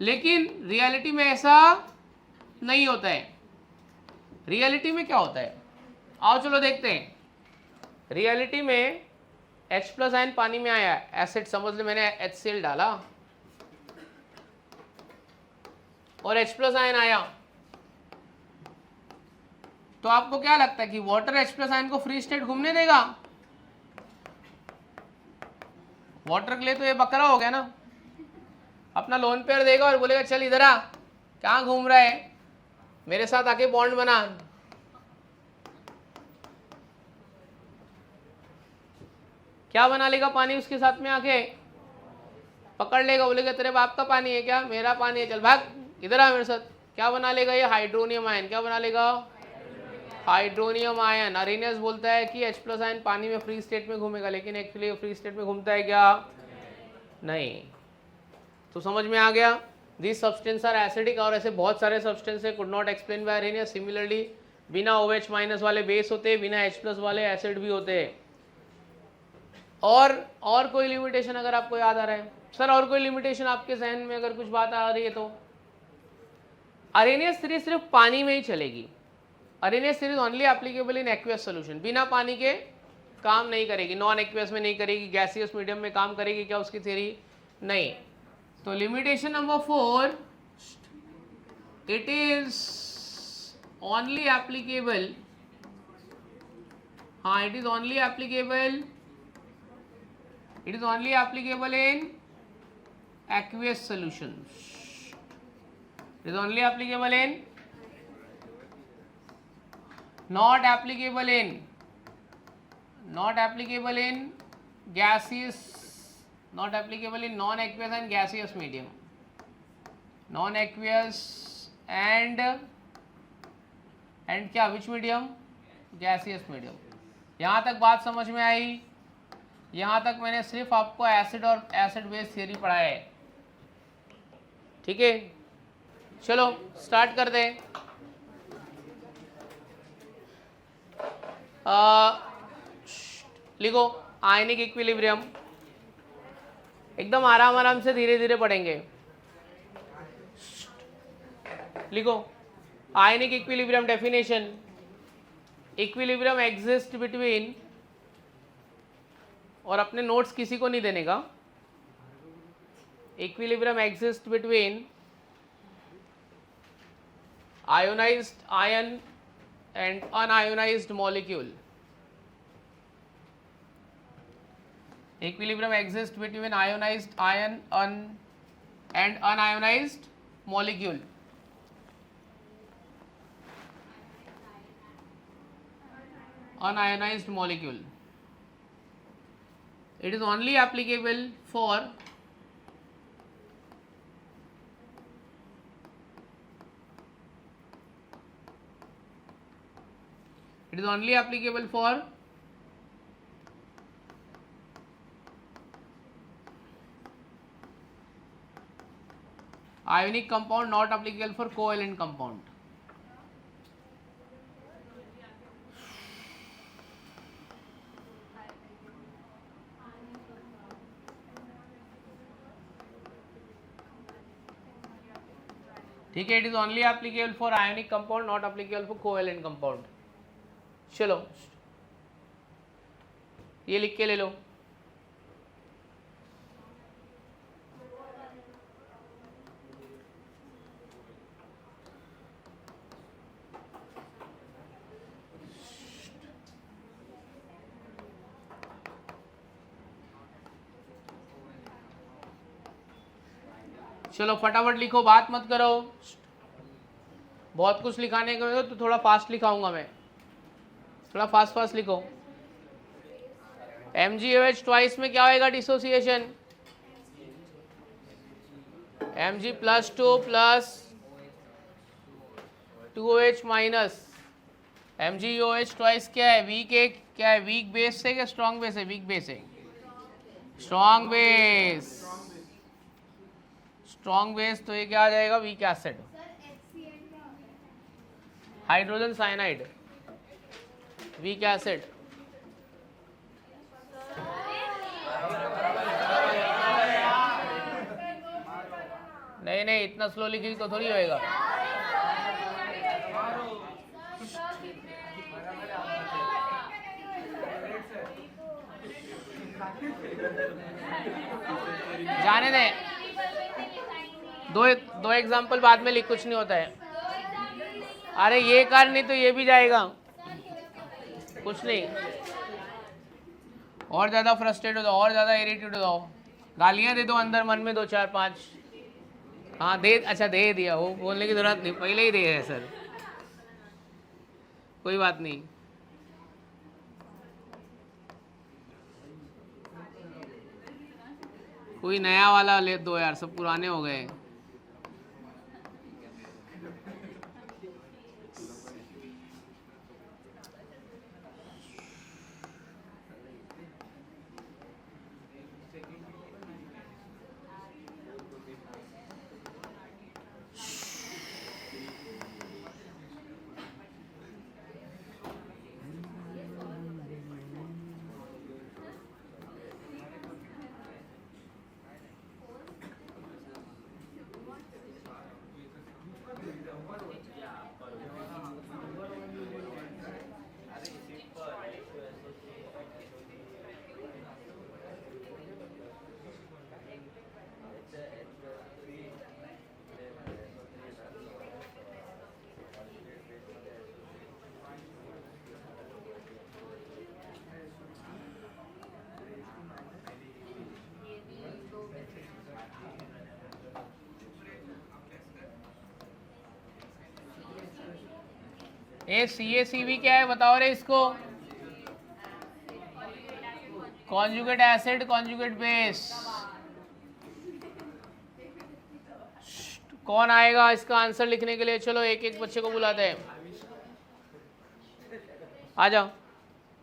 लेकिन रियलिटी में ऐसा नहीं होता है। रियलिटी में क्या होता है, आओ चलो देखते हैं। रियलिटी में H+ आयन पानी में आया, एसिड समझ ले, मैंने HCl डाला और H+ आयन आया, तो आपको क्या लगता है कि वाटर H+ आयन को फ्री स्टेट घूमने देगा? वाटर के लिए तो ये बकरा हो गया ना, अपना लोन पेयर देगा और बोलेगा चल इधर आ, कहाँ घूम रहा है, मेरे साथ आके बॉन्ड बना। क्या बना लेगा पानी उसके साथ में आके? पकड़ लेगा, बोलेगा तेरे बाप का पानी है क्या? मेरा पानी है, चल भाग इधर आ मेरे साथ। क्या बना लेगा ये? Hydronium ion. क्या बना लेगा? Hydronium ion. अरेनियस बोलता है कि H+ आयन पानी में फ्री स्टेट में घूमेगा, लेकिन एक्चुअली फ्री स्टेट में घूमता है क्या? नहीं। तो समझ में आ गया, दिस सब्सटेंस आर एसिडिक, और ऐसे बहुत सारे सब्सटेंस है, could not explain bye Arrhenius. Similarly बिना OH- वाले बेस होते हैं, बिना H+ वाले एसिड भी होते हैं। और कोई लिमिटेशन अगर आपको याद आ रहा है सर, और कोई लिमिटेशन आपके जहन में अगर कुछ बात आ रही है तो? अरेनियस थ्योरी सिर्फ पानी में ही चलेगी। Arrhenius theory only applicable in aqueous solution, बिना पानी के काम नहीं करेगी, नॉन एक्वियस में नहीं करेगी, गैसियस मीडियम में काम करेगी क्या उसकी थ्योरी? नहीं। तो limitation number 4, it is only applicable, हाँ it is only applicable It is only applicable in aqueous solutions. It is only applicable in, not applicable in gaseous, not applicable in non-aqueous and gaseous medium. Non-aqueous and क्या, which medium? Gaseous medium. यहाँ तक बात समझ में आई? यहाँ तक मैंने सिर्फ आपको एसिड और एसिड बेस थियरी पढ़ाया है, ठीक है? चलो स्टार्ट करते हैं। लिखो आयनिक इक्विलिब्रियम, एकदम आराम आराम से धीरे धीरे पढ़ेंगे। लिखो ionic equilibrium definition, equilibrium exist between, और अपने नोट्स किसी को नहीं देने का, equilibrium exist between ionised ion and unionized molecule. Equilibrium exists between ionized ion and unionized molecule. Unionized molecule. It is only applicable for ionic compound, not applicable for covalent compound. ठीक है, it is only applicable for ionic compound, not applicable for covalent compound. चलो ये लिख के ले लो। चलो फटाफट लिखो, बात मत करो। बहुत कुछ लिखाने को तो थोड़ा फास्ट लिखाऊंगा मैं, थोड़ा फास्ट लिखो। MgOH ट्वाइस में क्या होएगा dissociation? Mg plus 2 plus 2OH minus. MgOH twice क्या है? क्या है? वीक बेस है क्या स्ट्रॉन्ग बेस है? वीक बेस है, स्ट्रॉन्ग बेस। स्ट्रॉन्ग बेस तो ये क्या आ जाएगा? Weak acid, hydrogen cyanide, weak acid. नहीं इतना स्लो लिखी तो थोड़ी होएगा। जाने दे, दो एग्जाम्पल बाद में लिख, कुछ नहीं होता है। अरे ये कर नहीं तो ये भी जाएगा, कुछ नहीं। और ज़्यादा फ्रस्ट्रेट हो जाओ, और ज़्यादा इरिटेट हो जाओ, गालियाँ दे दो अंदर मन में 2 4 5। हाँ दे, अच्छा दे दिया, वो बोलने की ज़रूरत नहीं, पहले ही दे है सर, कोई बात नहीं। कोई नया वाला ले दो यार, सब पुराने हो गए। ए CaCb क्या है बताओ रे इसको, कॉन्जुगेट एसिड कॉन्जुगेट बेस। कौन आएगा इसका आंसर लिखने के लिए? चलो एक एक बच्चे को बुलाते हैं, आ जाओ।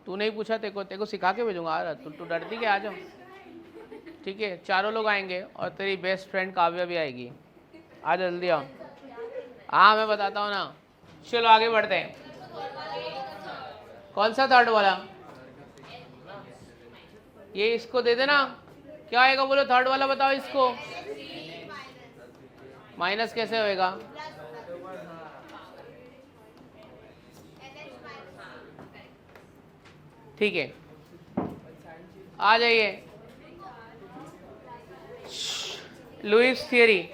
तू नहीं पूछा, तेरे को सिखा के भेजूंगा। आ रहा तू डरती क्या? आ जाओ, ठीक है। चारों लोग आएंगे और तेरी बेस्ट फ्रेंड काव्या भी आएगी। आ जल्दी आओ। हाँ मैं बताता हूँ ना। चलो आगे बढ़ते हैं। कौन सा थर्ड वाला? ये इसको दे देना। क्या आएगा बोलो? थर्ड वाला बताओ इसको। माइनस कैसे होएगा? ठीक है, आ जाइए। Lewis theory.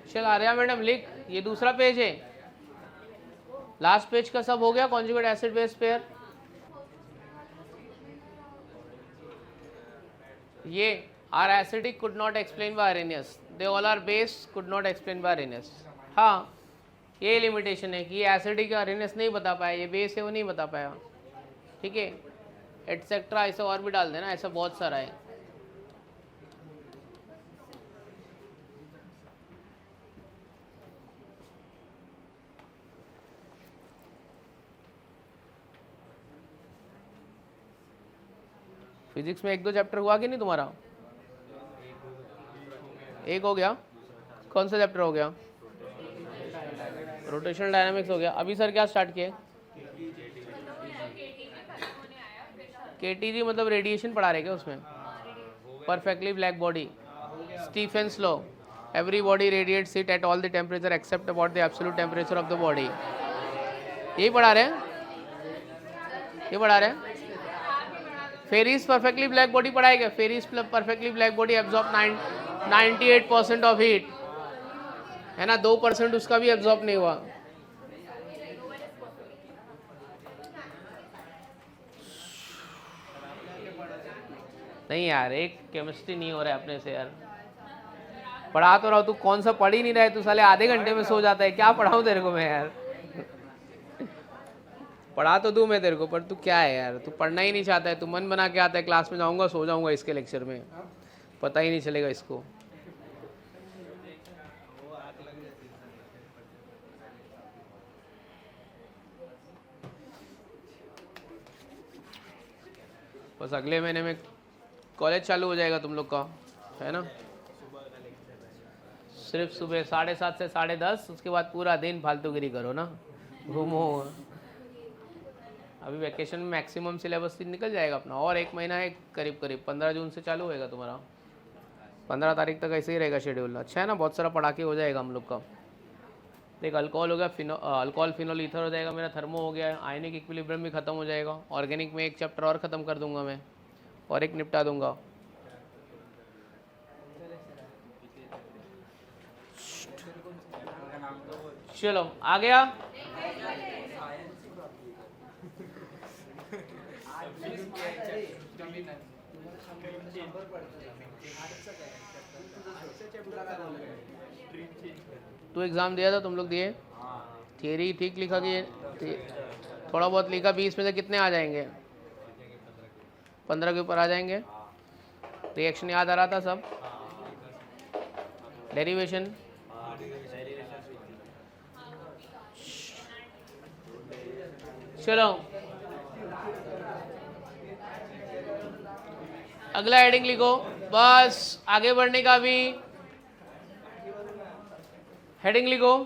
चल आर्या मैडम लिख, ये दूसरा पेज है, लास्ट पेज का सब हो गया। कॉन्जुगेट एसिड बेस पेयर, ये are acidic could not explain by Arrhenius, they all are base could not explain by Arrhenius. हाँ ये लिमिटेशन है कि ये एसिडिक आर्हेनियस नहीं बता पाया, ये बेस है वो नहीं बता पाया, ठीक है। एटसेट्रा ऐसा और भी डाल देना, ऐसा बहुत सारा है। फिजिक्स में एक दो चैप्टर हुआ कि नहीं तुम्हारा? एक हो गया। कौन सा चैप्टर हो गया? रोटेशनल डायनामिक्स हो गया। अभी सर क्या स्टार्ट किए? केटीजी मतलब रेडिएशन पढ़ा रहे क्या उसमें? Perfectly black body, Stefan's law, every body radiates heat at all the temperature except about the absolute temperature of the body. यही पढ़ा रहे हैं, ये पढ़ा रहे हैं। फेरिस परफेक्टली ब्लैक बॉडी पढ़ाएगा। Ferry's perfectly black body absorb 98% of heat, है ना। 2% उसका भी एब्जॉर्ब नहीं हुआ। नहीं यार, एक केमिस्ट्री नहीं हो रहा है अपने से यार। पढ़ा तो रहा हूँ, तू कौन सा पढ़ ही नहीं रहा है। तू साले आधे घंटे में सो जाता है। क्या पढ़ाऊँ तेरे को मैं यार? पढ़ा तो दूं मैं तेरे को, पर तू क्या है यार, तू पढ़ना ही नहीं चाहता है। तू मन बना के आता है, क्लास में जाऊंगा सो जाऊंगा इसके लेक्चर में, पता ही नहीं चलेगा इसको। बस अगले महीने में कॉलेज चालू हो जाएगा तुम लोग का, है ना। सिर्फ सुबह 7:30 से 10:30, उसके बाद पूरा दिन फालतूगिरी करो ना, घूमो। अभी वैकेशन में मैक्सिमम सिलेबस निकल जाएगा अपना, और एक महीना है करीब करीब। 15 जून से चालू होएगा तुम्हारा, 15 तारीख तक ऐसे ही रहेगा शेड्यूल। अच्छा है ना, बहुत सारा पढ़ा के हो जाएगा हम लोग का। देख अल्कोहल हो गया, अल्कोहल फिनोल ईथर हो जाएगा मेरा, थर्मो हो गया, आयनिक इक्विलिब्रियम भी खत्म हो जाएगा। ऑर्गेनिक में एक चैप्टर और ख़त्म कर दूंगा मैं, और एक निपटा दूंगा। चलो आ गया। तो एग्ज़ाम दिया था तुम लोग? दिए। थियरी ठीक लिखा कि थोड़ा बहुत लिखा? 20 में से कितने आ जाएंगे? 15 के ऊपर आ जाएंगे। रिएक्शन याद आ रहा था सब? डेरिवेशन चलो अगला हेडिंग लिखो, बस आगे बढ़ने का। भी हेडिंग लिखो,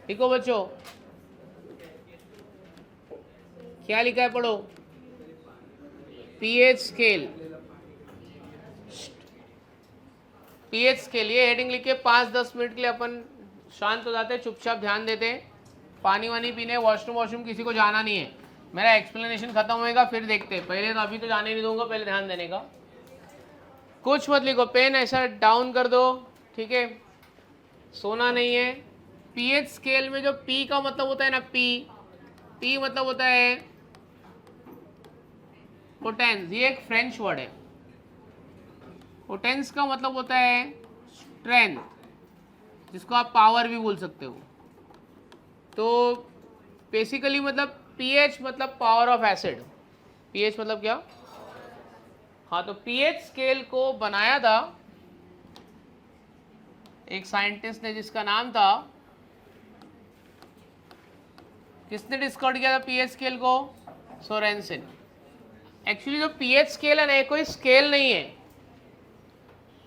लिखो बच्चों, क्या लिखा है पढ़ो। पीएच स्केल, पीएच स्केल, ये हेडिंग लिख के 5-10 मिनट के लिए अपन शांत हो जाते, चुपचाप ध्यान देते, पानी वानी पीने, वॉशरूम किसी को जाना नहीं है। मेरा एक्सप्लेनेशन खत्म होएगा फिर देखते, पहले तो अभी तो जाने नहीं दूंगा, पहले ध्यान देने का। कुछ मत लिखो, पेन ऐसा डाउन कर दो, ठीक है, सोना नहीं है। पीएच स्केल में जो पी का मतलब होता है ना, पी मतलब होता है पोटेंस, ये एक फ्रेंच वर्ड है। पोटेंस का मतलब होता है स्ट्रेंथ, जिसको आप पावर भी बोल सकते हो। तो बेसिकली मतलब पीएच मतलब पावर ऑफ एसिड। पीएच मतलब क्या? हाँ, तो पीएच स्केल को बनाया था एक साइंटिस्ट ने जिसका नाम था, किसने डिस्कवर किया था पीएच स्केल को? सोरेनसन। एक्चुअली जो पीएच स्केल है ना, कोई स्केल नहीं है।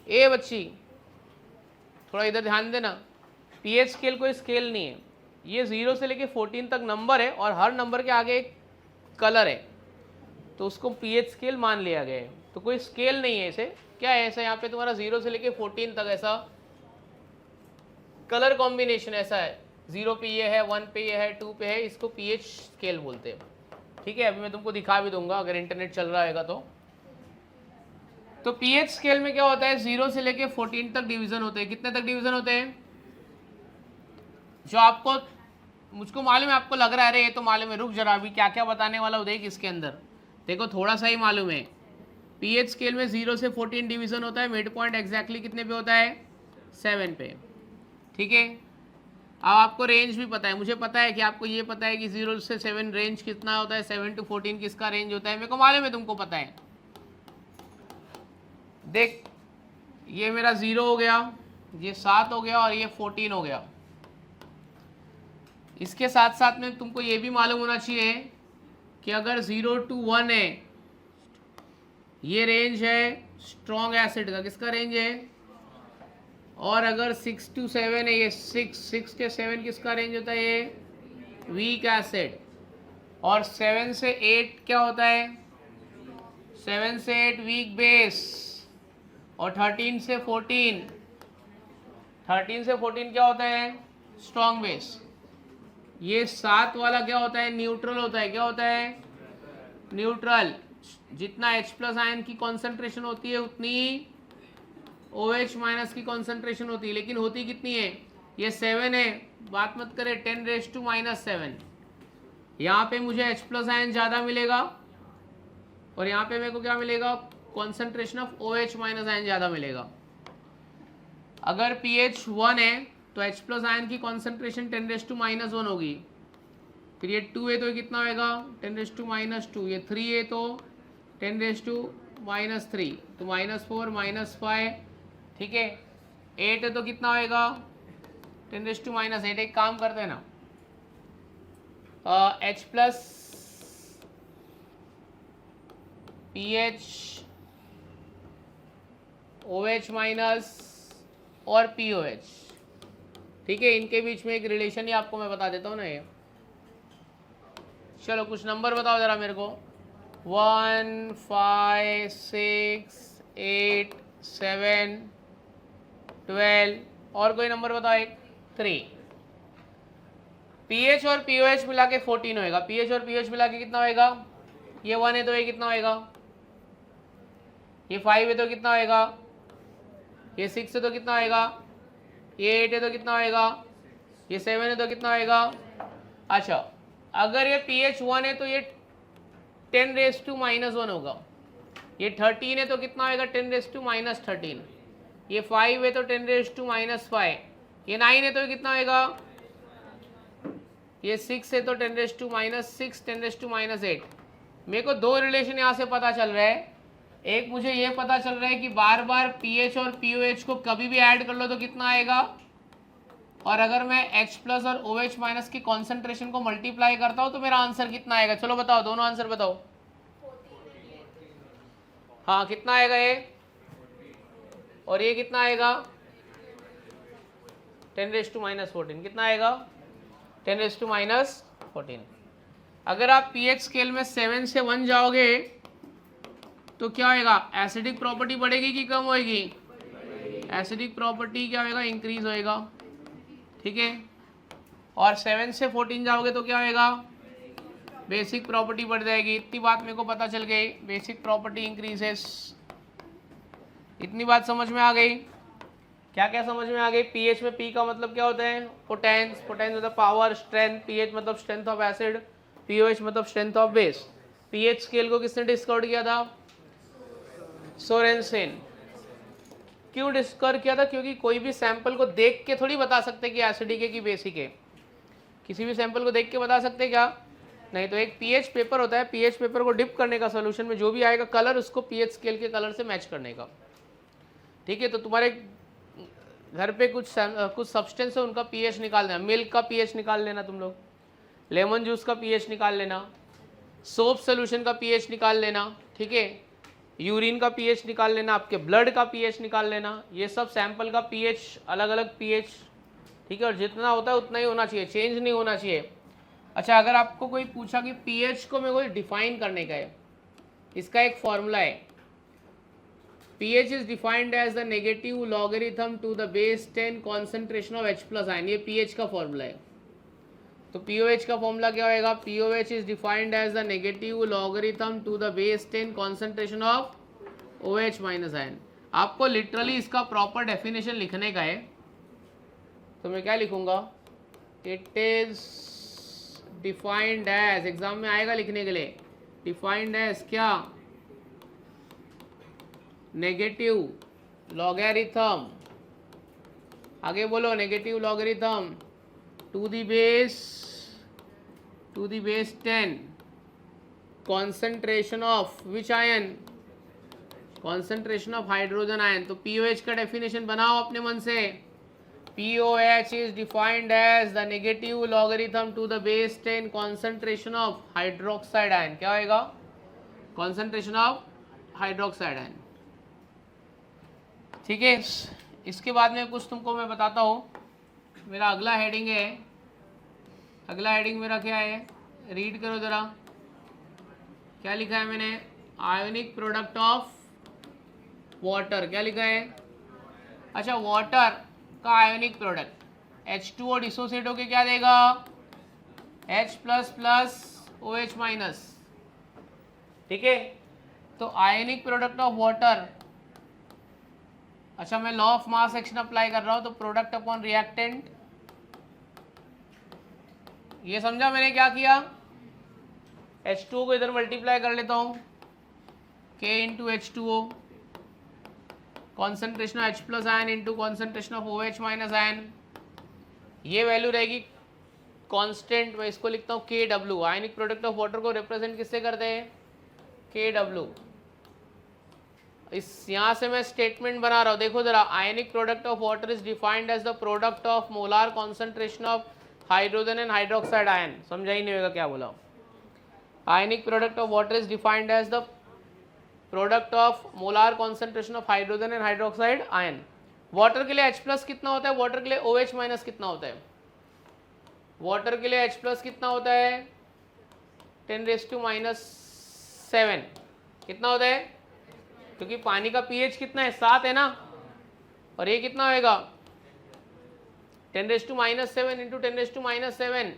ए बच्ची थोड़ा इधर ध्यान देना, पीएच स्केल कोई स्केल नहीं है। ये 0 से लेके 14 तक नंबर है और हर नंबर के आगे एक कलर है, तो उसको पीएच स्केल मान लिया गया है। तो कोई स्केल नहीं है इसे। क्या है ऐसा, यहाँ पे तुम्हारा 0 से लेके 14 तक ऐसा कलर कॉम्बिनेशन ऐसा है। 0 पे ये है, 1 पे ये है, 2 पे है, इसको पीएच स्केल बोलते हैं। ठीक है, अभी मैं तुमको दिखा भी दूंगा अगर इंटरनेट चल रहा है तो पीएच स्केल में क्या होता है, 0 से लेके 14 तक डिवीजन होते हैं। कितने तक डिवीजन होते हैं? जो आपको, मुझको मालूम है आपको लग रहा है अरे ये तो मालूम है, रुक जरा, अभी क्या क्या बताने वाला हूँ देख इसके अंदर। देखो थोड़ा सा ही मालूम है। पीएच स्केल में 0 से 14 डिवीजन होता है। मिड पॉइंट एग्जैक्टली कितने पे होता है? 7 पे। ठीक है, अब आपको रेंज भी पता है, मुझे पता है कि आपको ये पता है कि 0 से 7 रेंज कितना होता है, 7 to 14 किसका रेंज होता है, मेरे को मालूम है तुमको पता है। देख ये मेरा 0 हो गया, ये 7 हो गया और ये 14 हो गया। इसके साथ साथ में तुमको ये भी मालूम होना चाहिए कि अगर 0 to 1 है, ये रेंज है स्ट्रॉन्ग एसिड का, किसका रेंज है? और अगर 6 to 7 है, ये 6 के 7 किसका रेंज होता है? ये वीक एसिड। और 7 से 8 क्या होता है? 7 से 8 वीक बेस। और 13 से 14 क्या होता है? Strong base. ये 7 वाला क्या होता है? न्यूट्रल होता है। क्या होता है? न्यूट्रल। जितना H+ आयन की कॉन्सेंट्रेशन होती है उतनी OH- की कॉन्सेंट्रेशन होती है, लेकिन होती कितनी है? ये 7 है, बात मत करे, 10⁻⁻⁷। यहाँ पे मुझे H+ आयन ज़्यादा मिलेगा और यहाँ पे मेरे को क्या मिलेगा? कॉन्सेंट्रेशन ऑफ OH- आयन ज़्यादा मिलेगा। अगर pH 1 है तो H+ आयन की कॉन्सेंट्रेशन 10⁻⁻1 होगी। फिर ये 2 है तो ये कितना होएगा? 10⁻⁻2। ये 3 है तो 10⁻⁻3, तो -4 -5। ठीक है, 8 है तो कितना होएगा? 10⁻8। एक काम करते हैं ना, H+, pH, OH- और POH, ठीक है, इनके बीच में एक रिलेशन ही आपको मैं बता देता हूँ ना ये। चलो कुछ नंबर बताओ जरा मेरे को। 1, 5, 6, 8, 7, 12, और कोई नंबर बताओ एक। 3। पीएच और पीओएच मिला के 14 होएगा। पीएच और पीओएच मिला के कितना होएगा? ये 1 है तो ये कितना होएगा? ये 5 है तो कितना होएगा? ये 6 है तो कितना होएगा? ये 8 है तो कितना होएगा? ये 7 है तो कितना होएगा? अच्छा, अगर ये pH 1 है तो ये 10⁻⁻1 होगा। ये 13 है तो कितना होएगा? 10⁻⁻13। ये 5 है तो 10⁻⁻5। ये 9 है तो कितना होएगा? ये 6 है तो 10⁻⁻6, 10⁻⁻8। मेरे को दो रिलेशन यहाँ से पता चल रहा है। एक मुझे ये पता चल रहा है कि बार बार पीएच और पीओएच को कभी भी ऐड कर लो तो कितना आएगा, और अगर मैं H+ और OH- की कॉन्सेंट्रेशन को मल्टीप्लाई करता हूँ तो मेरा आंसर कितना आएगा? चलो बताओ, दोनों आंसर बताओ। हाँ, कितना आएगा ये? और ये कितना आएगा? 10⁻⁻14। कितना आएगा? 10⁻⁻14। अगर आप पीएच स्केल में 7 से 1 जाओगे तो क्या होएगा? एसिडिक प्रॉपर्टी बढ़ेगी कि कम होएगी? एसिडिक प्रॉपर्टी क्या होएगा? इंक्रीज होएगा। ठीक है, और 7 से 14 जाओगे तो क्या होएगा, बेसिक प्रॉपर्टी बढ़ जाएगी। इतनी बात मेरे को पता चल गई, बेसिक प्रॉपर्टी इंक्रीजेस। इतनी बात समझ में आ गई? क्या क्या समझ में आ गई? पीएच में पी का मतलब क्या होता है, पोटेंस, पोटेंस मतलब पावर, स्ट्रेंथ, पीएच मतलब स्ट्रेंथ ऑफ एसिड, पीओएच मतलब strength of base. PH scale को किसने डिस्कवर किया था, सोरेनसेन। क्यों डिस्कवर किया था, क्योंकि कोई भी सैंपल को देख के थोड़ी बता सकते कि एसिडिक है कि बेसिक है। किसी भी सैंपल को देख के बता सकते क्या, नहीं। तो एक पीएच पेपर होता है, पीएच पेपर को डिप करने का सोल्यूशन में, जो भी आएगा कलर उसको पीएच स्केल के कलर से मैच करने का, ठीक है। तो तुम्हारे घर पे कुछ सब्सटेंस है, उनका पीएच निकाल देना, मिल्क का पीएच निकाल लेना तुम लोग, लेमन जूस का पीएच निकाल लेना, सोप सोल्यूशन का पीएच निकाल लेना, ठीक है, यूरिन का पीएच निकाल लेना, आपके ब्लड का पीएच निकाल लेना। ये सब सैंपल का पीएच, अलग अलग पीएच, ठीक है, और जितना होता है उतना ही होना चाहिए, चेंज नहीं होना चाहिए। अच्छा, अगर आपको कोई पूछा कि पीएच को मेरे को डिफाइन करने का है, इसका एक फॉर्मूला है, pH is defined as the negative logarithm to the base 10 concentration of H plus ion। ये pH का फॉर्मूला है। तो POH का फॉर्मूला क्या होएगा, POH is defined as the negative logarithm to the base 10 concentration of OH minus ion। आपको literally इसका proper definition लिखने का है, तो मैं क्या लिखूंगा, it is defined as, exam में आएगा लिखने के लिए, डिफाइंड एज क्या, नेगेटिव लॉगरिथम, आगे बोलो, negative logarithm to the base 10 concentration of which ion, concentration of hydrogen ion. तो पीओएच का डेफिनेशन बनाओ अपने मन से, pOH is defined as the negative logarithm to the base 10 concentration of hydroxide ion. क्या होएगा, कॉन्सेंट्रेशन ऑफ हाइड्रोक्साइड आयन, ठीक है। इसके बाद में कुछ तुमको मैं बताता हूँ, मेरा अगला हेडिंग है, अगला हेडिंग मेरा क्या है, रीड करो जरा, क्या लिखा है मैंने, आयोनिक प्रोडक्ट ऑफ वाटर। क्या लिखा है, अच्छा, वाटर का आयोनिक प्रोडक्ट H2O डिसोसिएट होके क्या देगा, H plus plus OH minus, ठीक है। तो आयोनिक प्रोडक्ट ऑफ वाटर, अच्छा, मैं law of mass action apply कर रहा हूं, तो प्रोडक्ट अपॉन रिएक्टेंट, ये समझा मैंने क्या किया, H2O को इधर मल्टीप्लाई कर लेता हूं, K into H2O, concentration of H plus ion into concentration of OH minus ion, ये वैल्यू रहेगी कांस्टेंट। मैं इसको लिखता हूँ KW। Ionic product of water को रिप्रेजेंट किससे करते हैं, KW। इस यहाँ से मैं स्टेटमेंट बना रहा हूँ, देखो जरा, ionic product of water is defined as the product of molar concentration of hydrogen and hydroxide ion. समझा ही नहीं होगा क्या बोला, ionic product of water is defined as the product of molar concentration of hydrogen and hydroxide ion. Water के लिए H plus कितना होता है, वाटर के लिए OH माइनस कितना होता है, वाटर के लिए H प्लस कितना होता है, 10⁻⁻⁷ कितना होता है, क्योंकि पानी का पीएच कितना है, 7 है ना, और ये कितना होएगा 10⁻⁻7 इंटू 10⁻⁻7।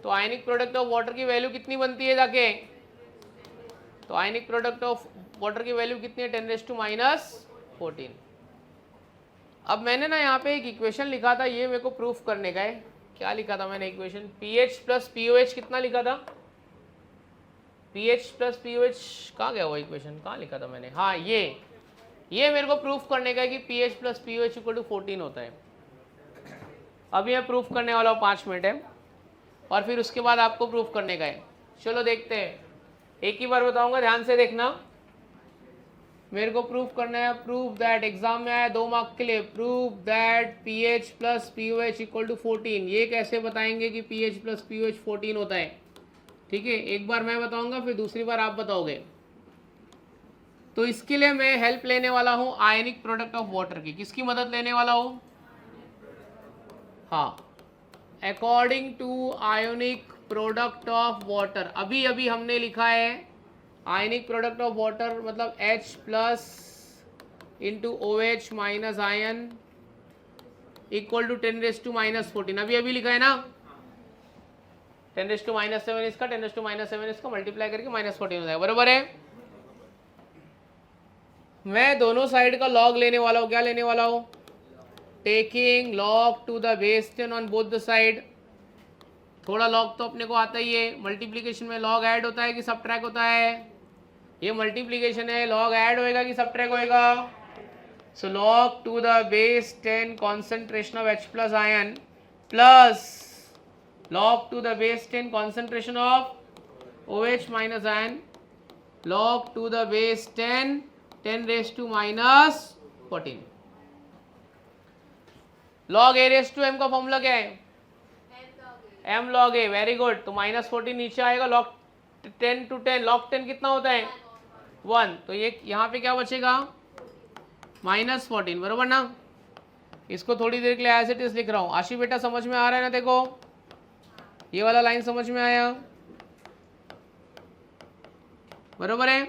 तो आयनिक प्रोडक्ट ऑफ वाटर की वैल्यू कितनी बनती है जाके, तो आयनिक प्रोडक्ट ऑफ वाटर की वैल्यू कितनी है, 10⁻14। अब मैंने ना यहाँ पे एक इक्वेशन लिखा था, ये मेरे को प्रूफ करने का है। क्या लिखा था मैंने इक्वेशन, पीएच प्लस पीओएच कितना लिखा था, पीएच प्लस पीओएच कहाँ गया वो इक्वेशन, कहाँ लिखा था मैंने, हाँ ये मेरे को प्रूफ करने का है कि pH plus pOH equal to 14 होता है। अभी मैं प्रूफ करने वाला हूँ, 5 मिनट है, और फिर उसके बाद आपको प्रूफ करने का है। चलो देखते हैं, एक ही बार बताऊंगा, ध्यान से देखना। मेरे को प्रूफ करना है, प्रूफ दैट, एग्जाम में आया 2 मार्क के लिए, proof that pH plus pOH equal to 14। ये कैसे बताएंगे कि पीएच प्लस पीओएच 14 होता है, ठीक है। एक बार मैं बताऊंगा, फिर दूसरी बार आप बताओगे। तो इसके लिए मैं हेल्प लेने वाला हूं आयनिक प्रोडक्ट ऑफ वाटर की। किसकी मदद लेने वाला हूं, हाँ, according to ionic product of water. अभी अभी हमने लिखा है आयनिक प्रोडक्ट ऑफ वाटर मतलब H plus into OH minus ion equal to 10⁻⁻14। अभी अभी लिखा है ना, 10⁻⁻7 इसका, 10⁻⁻7 इसका मल्टीप्लाई करके -14 हो जाएगा, बरोबर है। मैं दोनों साइड का लॉग लेने वाला हूँ। क्या लेने वाला हूँ? Taking log to the base 10 on both the side. थोड़ा लॉग तो अपने को आता ही है। मल्टीप्लीकेशन में लॉग ऐड होता है कि सबट्रैक्ट होता है? ये मल्टीप्लीकेशन है, लॉग ऐड होएगा कि सबट्रैक्ट होएगा? So log to the base 10 concentration of H plus ion plus log to the base 10 concentration of OH minus ion log to the base 10 10⁻⁻14। log A raised to m का formula क्या है? m log A। Very good. तो -14 नीचे आएगा, log 10 to 10, log 10 कितना होता है? 1। तो ये यहाँ पे क्या बचेगा? -14, बरोबर ना। इसको थोड़ी देर के लिए एज इट इज लिख रहा हूँ। आशी बेटा समझ में आ रहा है ना? देखो ये वाला लाइन समझ में आया, बरोबर है।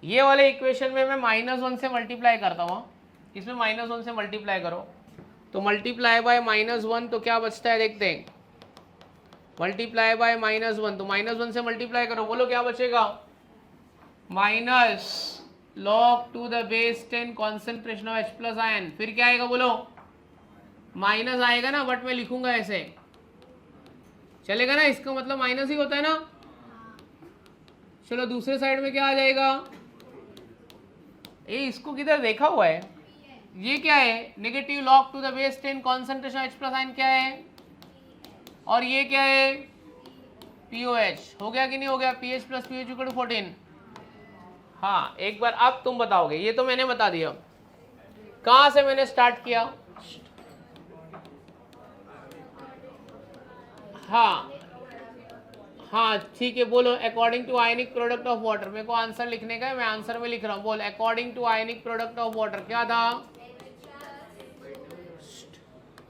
ये वाले इक्वेशन में मैं -1 से मल्टीप्लाई करता हूँ। इसमें -1 से मल्टीप्लाई करो तो मल्टीप्लाई बाय -1 तो क्या बचता है देखते हैं। मल्टीप्लाई बाय -1 तो -1 से मल्टीप्लाई करो, बोलो क्या बचेगा? Minus log to the base 10 concentration of H plus ion. फिर क्या आएगा बोलो? माइनस आएगा ना, बट मैं लिखूंगा ऐसे, चलेगा ना? इसका मतलब माइनस ही होता है ना। चलो दूसरे साइड में क्या आ जाएगा? ये इसको किधर देखा हुआ है? ये क्या है? Negative log to the base 10 concentration H plus ion क्या है? और ये क्या है? POH। हो गया कि नहीं हो गया? PH plus POH equal to 14। हाँ, एक बार अब तुम बताओगे। ये तो मैंने बता दिया। कहाँ से मैंने स्टार्ट किया? हाँ हाँ ठीक है, बोलो। According to ionic product of water. मेरे को आंसर लिखने का है, मैं आंसर में लिख रहा हूँ। बोल, according to ionic product of water क्या था?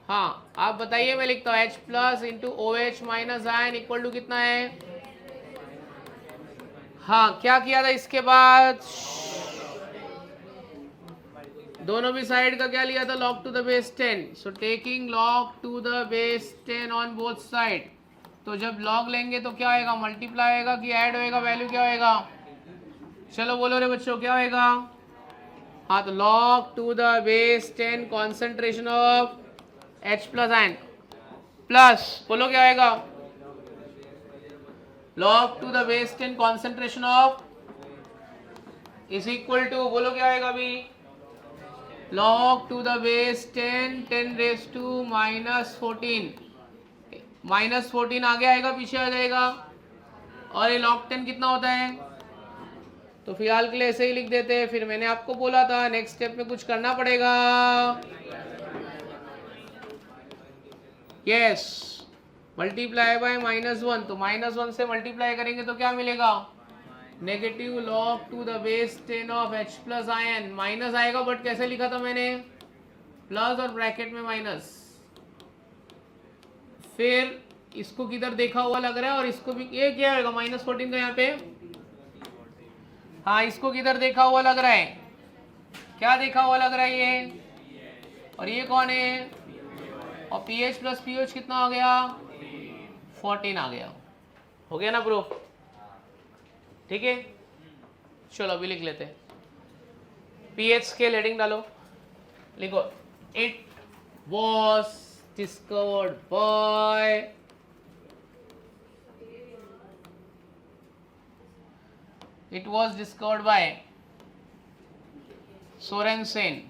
हाँ आप बताइए, मैं लिखता हूँ H plus into OH minus ion equal to कितना है? हाँ, क्या किया था इसके बाद? दोनों भी साइड का क्या लिया था? log to the base 10। So taking log to the base 10 on both side. तो जब log लेंगे तो क्या होएगा? मल्टीप्लाई होएगा कि ऐड होएगा? वैल्यू क्या होएगा? चलो बोलो रे बच्चों, क्या होएगा? हाँ, तो log to the base 10 concentration of H plus ion plus, बोलो क्या होएगा? log to the base 10 concentration of is equal to, बोलो क्या होएगा अभी? log to the base 10 10⁻⁻14। -14 आगे आएगा पीछे आ जाएगा, और ये log 10 कितना होता है? तो फिलहाल के लिए ऐसे ही लिख देते हैं। फिर मैंने आपको बोला था नेक्स्ट स्टेप में कुछ करना पड़ेगा। Yes, multiply by -1। तो -1 से मल्टीप्लाई करेंगे तो क्या मिलेगा? Negative log to the base 10 of H plus ion. Minus आएगा, बट कैसे लिखा था मैंने? प्लस और ब्रैकेट में माइनस। फिर इसको किधर देखा हुआ लग रहा है? और इसको भी, ये क्या होगा? -14 का यहाँ पे। हाँ, इसको किधर देखा हुआ लग रहा है? क्या देखा हुआ लग रहा है ये? और ये कौन है? और PH प्लस POH कितना हो गया? 14 आ गया। हो गया ना प्रूफ? ठीक है, चलो अभी लिख लेते हैं। PH के हेडिंग डालो, लिखो it was discovered by Sorensen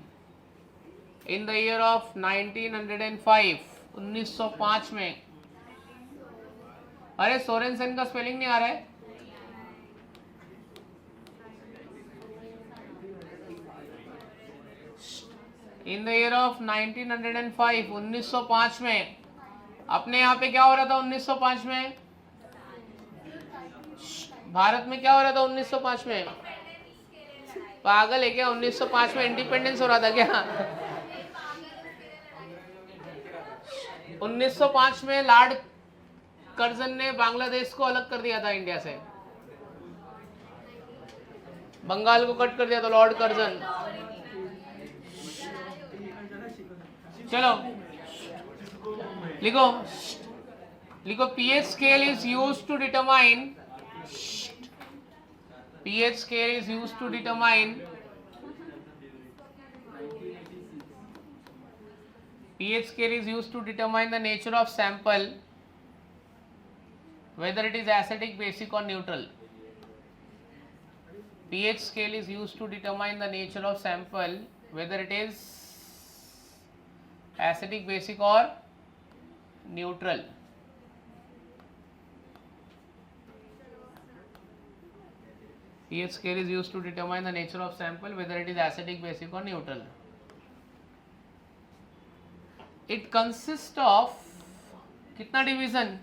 in the year of 1905, 1905 में। अरे सोरेनसेन का स्पेलिंग नहीं आ रहा है? इन द ईयर ऑफ 1905, 1905 में। अपने यहाँ पे क्या हो रहा था 1905 में? भारत में क्या हो रहा था 1905 में? पागल है क्या? 1905 में इंडिपेंडेंस हो रहा था क्या? 1905 में लॉर्ड कर्जन ने बांग्लादेश को अलग कर दिया था इंडिया से। बंगाल को कट कर दिया था लॉर्ड कर्जन। चलो लिखो, लिखो pH scale is used to determine, pH scale is used to determine, pH scale is used to determine the nature of sample, whether it is acidic, basic or neutral. pH scale is used to determine the nature of sample, whether it is acidic, basic or neutral. pH scale is used to determine the nature of sample, whether it is acidic, basic or neutral. It consists of कितना division?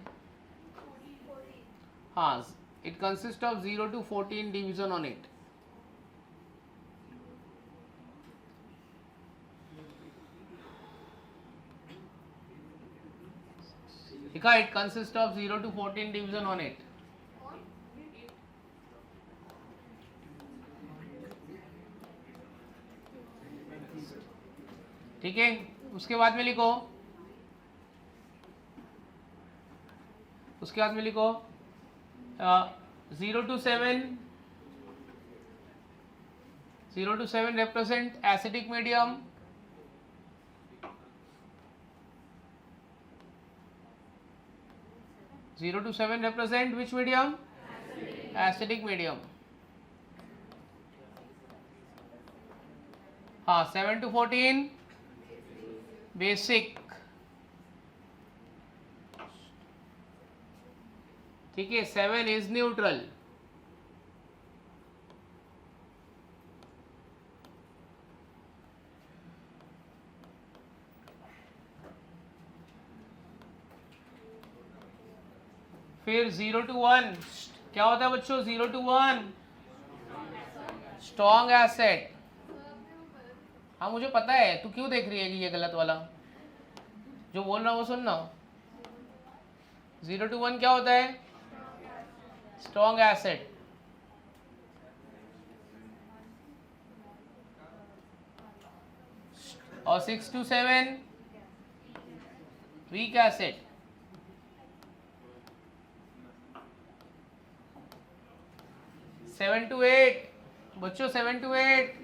हाँ, it consists of 0 to 14 division on it. लिखा, it consists of 0 to 14 division on it. ठीक है, उसके बाद में लिखो, उसके बाद में लिखो 0 to 7, 0 to 7 represent acidic medium, 0 to 7 represent which medium? Acidic medium. हाँ, 7 to 14 बेसिक. ठीक है, 7 इज न्यूट्रल. फिर 0 to 1 क्या होता है बच्चों? 0 to 1 स्ट्रॉन्ग एसिड. हाँ मुझे पता है, तू क्यों देख रही है कि ये गलत वाला? जो बोल रहा हूँ वो सुनना. 0 to 1 क्या होता है? Strong acid. और 6 to 7 weak acid. Seven to eight बच्चों, 7 to 8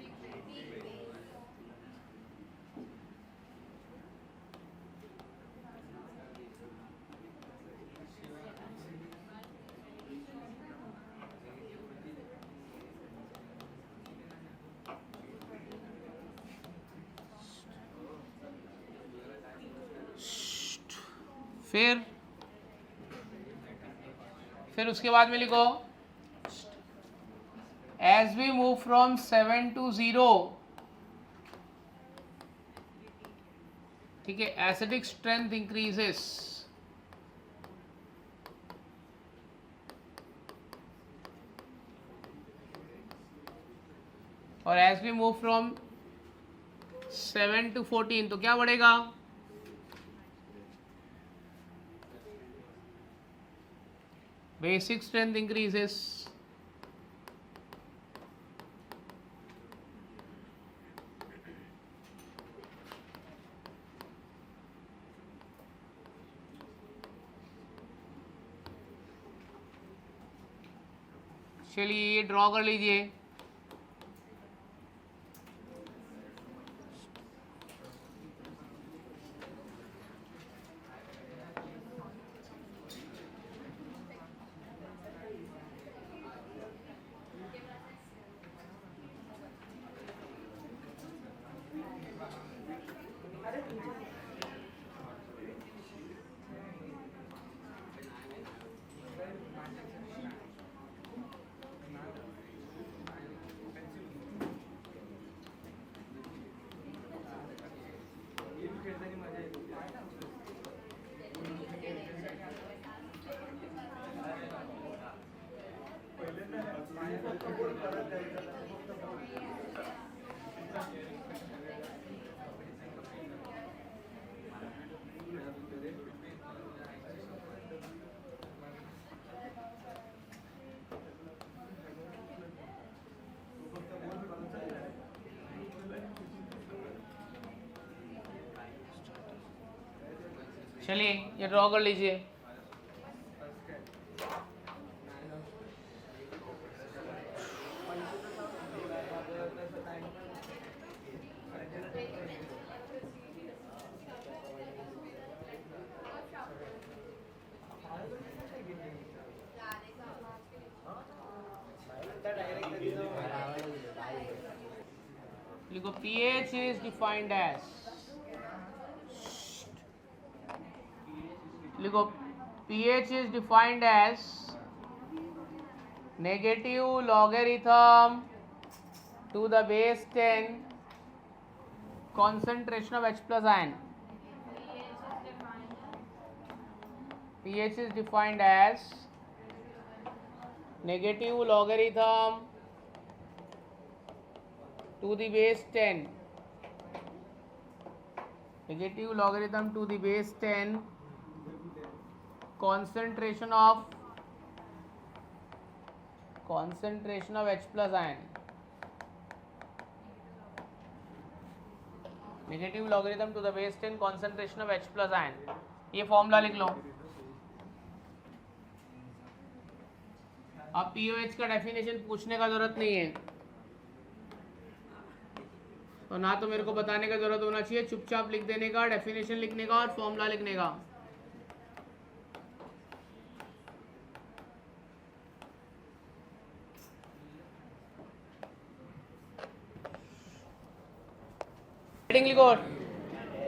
फिर उसके बाद में लिखो as we move from 7 to 0, ठीक है, एसिडिक स्ट्रेंथ इंक्रीजेस. और as we move from 7 to 14 तो क्या बढ़ेगा? Basic strength increases. चलिए ये ड्रॉ कर लीजिए. चलिए ये ड्रॉ कर लीजिए। लिखो pH is defined as, लिखो pH is defined as negative logarithm to the base 10 concentration of H plus ion. pH is defined as negative logarithm to the base 10, negative logarithm to the base 10 concentration of H plus ion, negative logarithm to the base 10 concentration of H plus ion. ये formula लिख लो। अब pOH का definition पूछने का जरूरत नहीं है और ना तो मेरे को बताने का जरूरत होना चाहिए, चुपचाप लिख देने का, डेफिनेशन लिखने का और फॉर्मूला लिखने का। हेडिंग लिखो,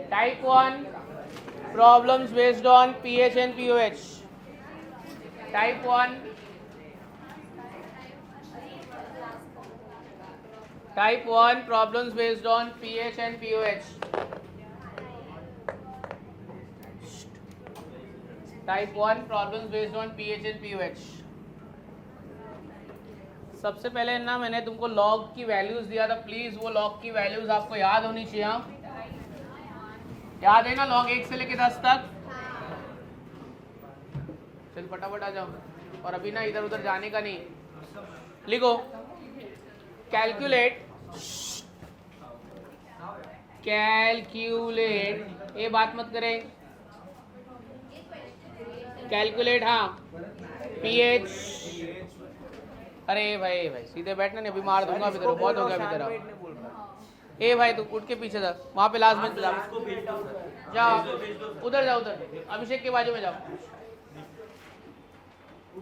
type 1 problems based on pH and pOH. Type 1 Type 1 problems based on pH and pOH. Type 1 problems based on pH and pOH. सबसे पहले ना मैंने तुमको लॉग की वैल्यूज दिया था, प्लीज वो लॉग की वैल्यूज आपको याद होनी चाहिए। याद है ना लॉग 1 से लेके 10 तक? चल फटाफट आ जाओ और अभी ना इधर उधर जाने का नहीं। लिखो कैलकुलेट, ये बात मत करें, कैलकुलेट, हाँ पीएच। अरे भाई सीधे बैठना नहीं, अभी मार दूंगा अभी तेरे, बहुत हो गया अभी तेरा। ए भाई तू उठ के पीछे जा, वहाँ पे लास्ट बेंच पे जाओ, उधर जाओ, उधर अभिषेक के बाजू में जाओ,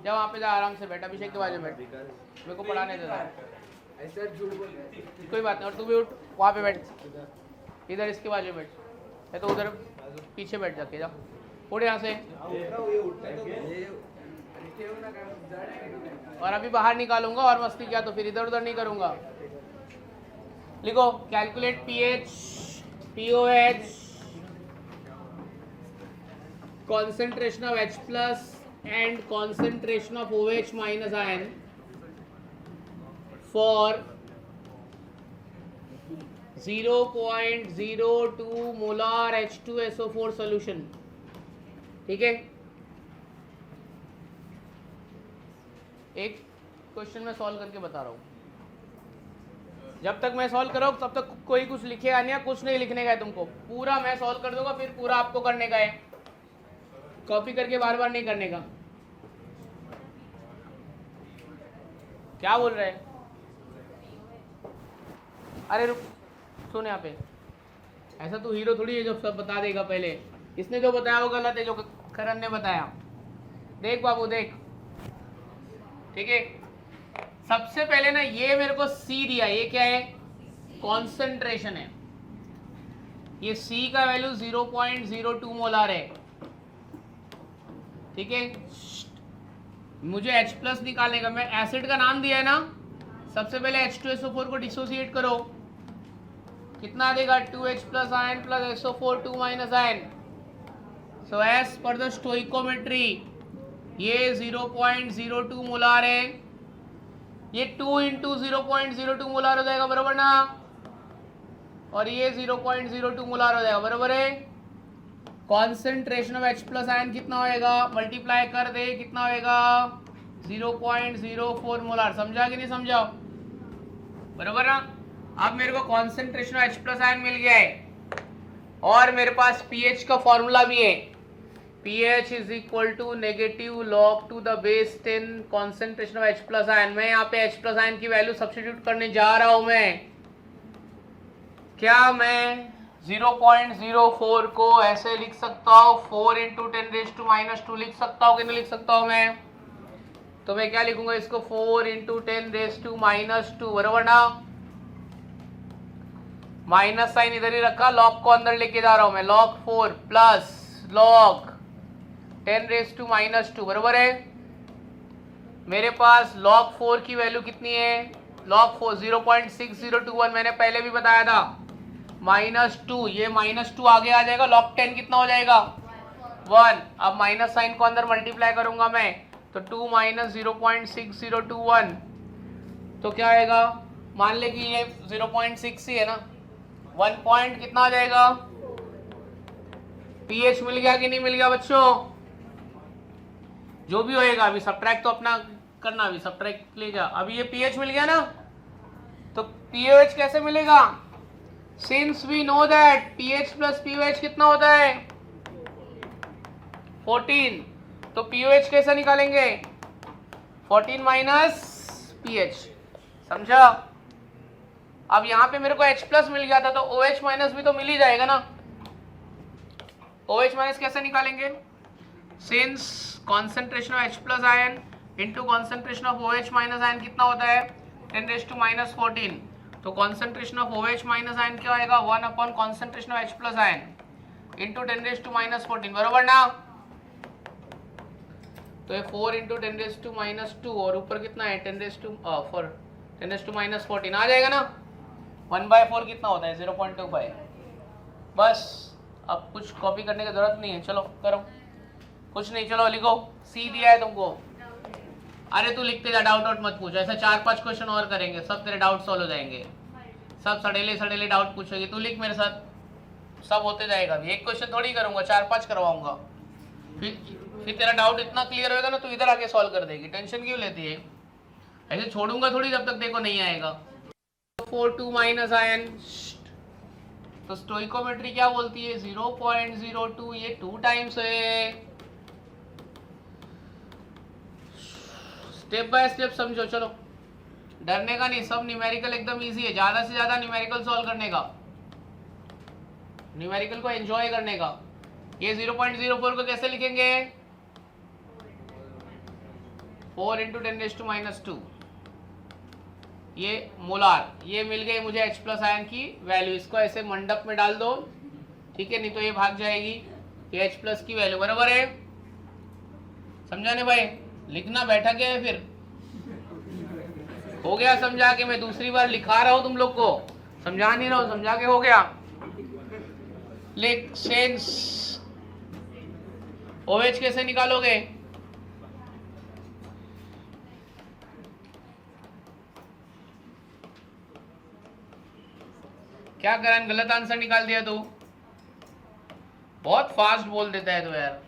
जाओ वहाँ पे जा, आराम से बैठ, अभिषेक के बाजू में बैठ, मेरे को पढ़ाने दे रहा है। कोई बात नहीं, और तू भी उठ, वहाँ पे बैठ, इधर इसके बाजू बैठ, है तो उधर पीछे बैठ जाके जा, उठ यहाँ से। और अभी बाहर निकालूंगा और मस्ती किया तो फिर इधर उधर नहीं करूंगा। लिखो calculate pH pOH concentration of H plus and concentration of OH minus ion for 0.02 molar H2SO4 solution। ठीक है, एक क्वेश्चन मैं सॉल्व करके बता रहा हूँ, जब तक मैं सॉल्व कर रहा हूँ तब तक कोई कुछ लिखेगा नहीं, कुछ नहीं लिखने का है तुमको, पूरा मैं सॉल्व कर दूंगा फिर पूरा आपको करने का है, कॉपी करके बार बार नहीं करने का। क्या बोल रहे हैं? अरे रुक, सुन यहाँ पे, ऐसा तू हीरो थोड़ी है जो सब बता देगा पहले, इसने जो बताया वो गलत है जो करण ने बताया। देख बाबू देख, ठीक है, सबसे पहले ना ये मेरे को C दिया, ये क्या है? कॉन्सेंट्रेशन है, ये C का वैल्यू 0.02 मोलार है, ठीक है। मुझे H प्लस निकालने का, मैं एसिड का नाम दिया है ना, सबसे पहले H2SO4 को डिसोसिएट करो, कितना देगा? 2H plus ion plus SO4 2 minus ion. So as per the stoichiometry ये 0.02 मोलार है, ये 2 इंटू 0.02 मोलार हो जाएगा, बराबर ना, और ये 0.02 मोलार हो जाएगा, बराबर है। Concentration of H plus ion कितना होएगा? मल्टीप्लाई कर दे, कितना होएगा? 0.04 मोलार। समझा कि नहीं समझा? बराबर ना। अब मेरे को concentration of H plus ion मिल गया है और मेरे पास पीएच का फॉर्मूला भी है, pH is equal to negative log to the base 10 concentration of H plus ion. मैं यहाँ पे H प्लस आयन की वैल्यू सब्स्टिट्यूट करने जा रहा हूं। मैं क्या मैं 0.04 को ऐसे लिख सकता हूँ, 4 इंटू 10⁻² लिख सकता हूँ कि नहीं लिख सकता हूँ मैं? तो मैं क्या लिखूंगा इसको, 4 इंटू 10⁻², बराबर ना? माइनस साइन इधर ही रखा, लॉग को अंदर लेके जा रहा हूं मैं, log 4 प्लस log 10⁻², बराबर है? मेरे पास log 4 की वैल्यू कितनी है? log 4 0.6021 मैंने पहले भी बताया था, -2, ये -2 आगे आ जाएगा, log 10 कितना हो जाएगा? 1। अब माइनस साइन को अंदर मल्टीप्लाई करूंगा मैं, तो 2 - 0.6021, तो क्या आएगा? मान ले कि ये 0.6 ही है ना, 1 पॉइंट कितना आ जाएगा? pH मिल गया कि नहीं मिल गया बच्चों? जो भी होएगा, अभी सब्ट्रैक्ट तो अपना करना, अभी सब्ट्रैक्ट ले जा। अभी ये pH मिल गया ना, तो pH कैसे मिलेगा? Since we know that pH plus pOH कितना होता है? 14। तो pOH कैसे निकालेंगे? 14 माइनस pH, समझा? अब यहाँ पे मेरे को H प्लस मिल गया था, तो OH माइनस भी तो मिल ही जाएगा ना। OH माइनस कैसे निकालेंगे? Since concentration of H plus ion into concentration of OH minus ion कितना होता है? 10⁻14। तो concentration of OH minus ion क्या आएगा? 1 upon concentration of H plus ion into 10⁻14, बराबर ना? तो ये 4 इंटू 10⁻², और ऊपर कितना है? 10⁻14 आ जाएगा ना। 1/4 कितना होता है? 0.25। बस, अब कुछ कॉपी करने की जरूरत नहीं है, चलो करो। कुछ नहीं, चलो लिखो। सी दिया है तुमको, अरे तू लिखते जा, डाउट मत पूछ। ऐसा 4-5 क्वेश्चन और करेंगे, सब तेरे डाउट सॉल्व हो जाएंगे। सब सड़ेले डाउट पूछेगी, तू लिख मेरे साथ, सब होते जाएगा। अभी एक क्वेश्चन थोड़ी करूंगा, 4-5 करवाऊंगा। फिर तेरा डाउट इतना क्लियर होगा ना, तू इधर आके सॉल्व कर देगी। टेंशन क्यों लेती है? ऐसे छोड़ूंगा थोड़ी जब तक देखो नहीं आएगा। 4 माइनस आयन, तो स्टोइकोमेट्री क्या बोलती है? 0.02, ये 2 टाइम्स है। स्टेप बाय स्टेप समझो, चलो डरने का नहीं, सब न्यूमेरिकल एकदम इजी है। ज्यादा से ज्यादा न्यूमेरिकल सॉल्व करने का, न्यूमेरिकल को एंजॉय करने का। ये 0.04 को कैसे लिखेंगे? 4 इंटू 10⁻², ये मोलार, ये मिल गई मुझे H प्लस आयन की वैल्यू। इसको ऐसे मंडप में डाल दो, ठीक है, नहीं तो ये भाग जाएगी। ये H प्लस की वैल्यू, बराबर है? समझाने भाई? लिखना बैठा गया है, फिर हो गया समझा के? मैं दूसरी बार लिखा रहा हूं तुम लोग को, समझा नहीं रहा हूं, समझा के हो गया। लिख, सेंस OH कैसे निकालोगे? क्या करण, गलत आंसर निकाल दिया तू? बहुत फास्ट बोल देता है तू यार।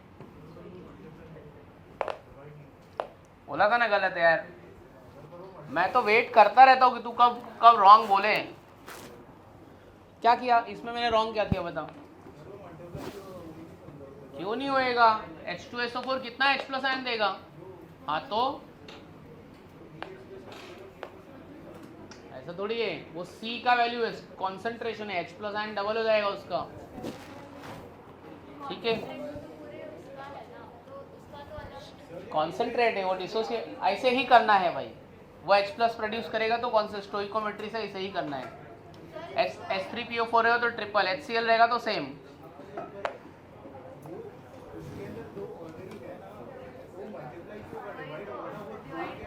बोला था ना गलत है यार। मैं तो वेट करता रहता हूँ कि तू कब रॉन्ग बोले। क्या किया इसमें मैंने? रॉन्ग क्या किया बता? क्यों नहीं होएगा? H2SO4 कितना H प्लस आयन देगा? हाँ तो ऐसा थोड़ी है, वो C का वैल्यू है, कॉन्सेंट्रेशन है, H प्लस आयन डबल हो जाएगा उसका, ठीक है? कॉन्सेंट्रेट है वो, डिसोसिएट ऐसे ही करना है भाई। वो H प्लस प्रोड्यूस करेगा तो स्टोइकोमेट्री से ऐसे ही करना है। H3PO4 रहेगा तो ट्रिपल, HCl रहेगा तो सेम।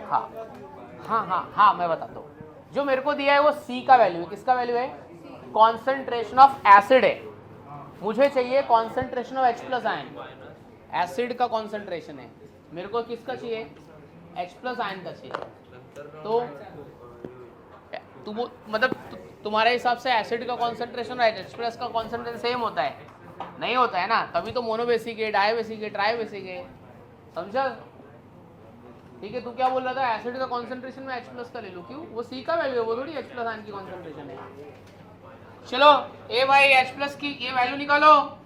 हाँ, मैं बताता हूँ। जो मेरे को दिया है वो C का वैल्यू है। किसका वैल्यू है? कॉन्सेंट्रेशन ऑफ एसिड है। मुझे चाहिए concentration of H plus ion, acid का कॉन्सेंट्रेशन है। मेरे को किसका चाहिए? H प्लस आयन का चाहिए। तो मतलब तुम्हारे हिसाब से एसिड का कॉन्सेंट्रेशन और H प्लस का कॉन्सेंट्रेशन सेम होता है? नहीं होता है ना, तभी तो मोनोबेसिक है, डायबेसिक है, ट्राइबेसिक है, समझा? ठीक है, तू क्या बोल रहा था? एसिड का कॉन्सेंट्रेशन में H प्लस का ले लो। क्यों? वो C का वैल्यू है, वो थोड़ी H प्लस आयन की कॉन्सेंट्रेशन है। चलो ए भाई, H प्लस की ये वैल्यू निकालो।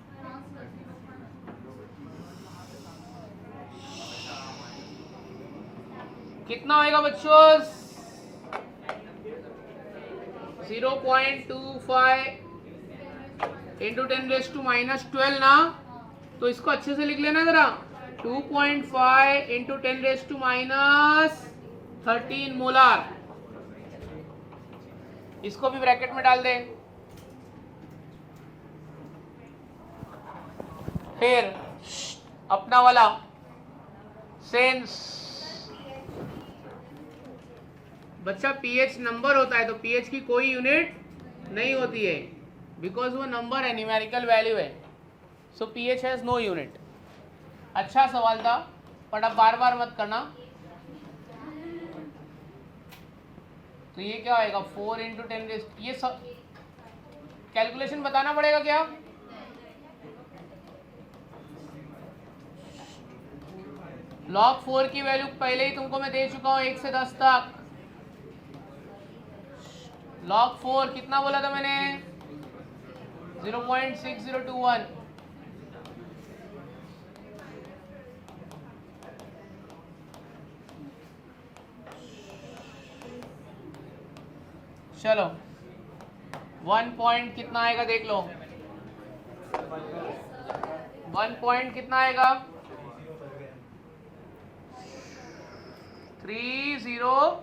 कितना होएगा बच्चों? 0.25 इंटू 10⁻⁻12 ना, तो इसको अच्छे से लिख लेना जरा। 2.5 इंटू 10⁻13 मोलार। इसको भी ब्रैकेट में डाल दे। फिर अपना वाला सेंस बच्चा पीएच नंबर होता है, तो पीएच की कोई यूनिट नहीं होती है, बिकॉज वो नंबर है, न्यूमेरिकल वैल्यू है, so pH has no unit. अच्छा सवाल था, बट अब बार बार मत करना। तो ये क्या होएगा? 4 इंटू 10, ये सब कैलकुलेशन बताना पड़ेगा क्या? log 4 की वैल्यू पहले ही तुमको मैं दे चुका हूं 1 से 10 तक। log 4 कितना बोला था मैंने? 0.6021। चलो 1 पॉइंट कितना आएगा देख लो। 1 पॉइंट कितना आएगा? 30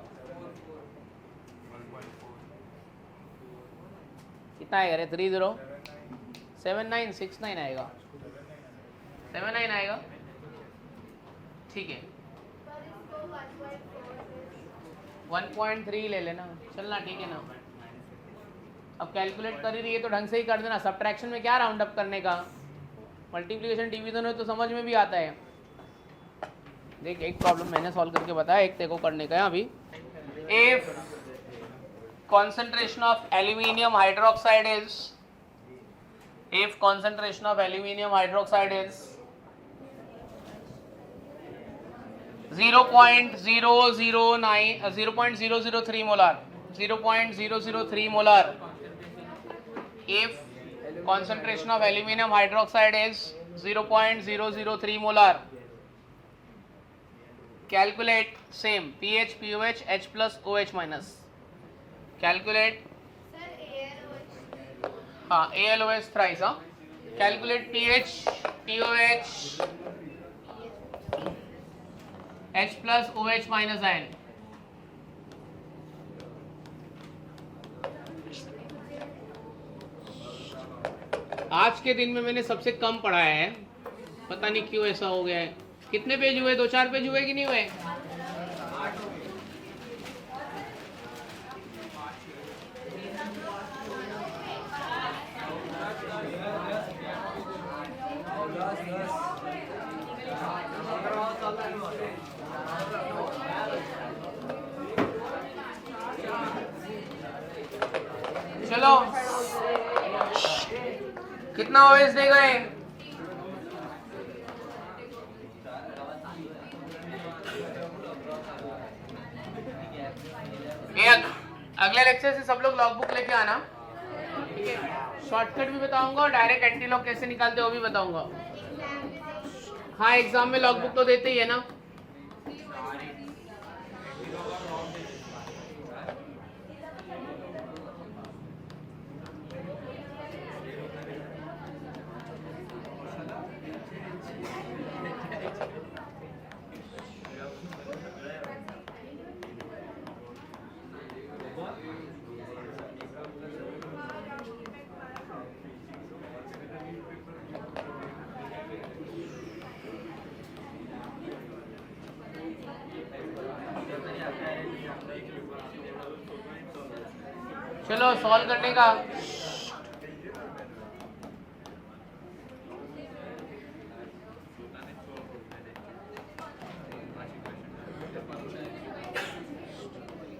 कितना आएगा रे? 307969 आएगा। 79 आएगा, ठीक है। 1.3 ले लेना, चलना, ठीक है ना। अब कैलकुलेट कर ही रही है तो ढंग से ही कर देना। सब्ट्रैक्शन में क्या राउंड अप करने का, मल्टीप्लिकेशन डिवीजन है तो समझ में भी आता है। देख, एक प्रॉब्लम मैंने सॉल्व करके बताया, एक तेको करने का है अभी। If concentration of aluminium hydroxide is 0.003 molar, 0.003 molar. If concentration of aluminium hydroxide is 0.003 molar, calculate same pH, pOH, H plus OH minus. Calculate ALOH thrice. Calculate pH, pOH, H plus OH minus ion. आज के दिन में मैंने सबसे कम पढ़ाया है, पता नहीं क्यों ऐसा हो गया है। कितने पेज हुए? 2-4 पेज हुए कि नहीं हुए? चलो, कितना ओएस दे गए? अगले लेक्चर से सब लोग लॉग बुक लेके आना, ठीक है। शॉर्टकट भी बताऊंगा और डायरेक्ट एंटी लॉग कैसे निकालते हो वो भी बताऊंगा। हाँ, एग्जाम में लॉग बुक तो देते ही है ना। चलो सॉल्व करने का।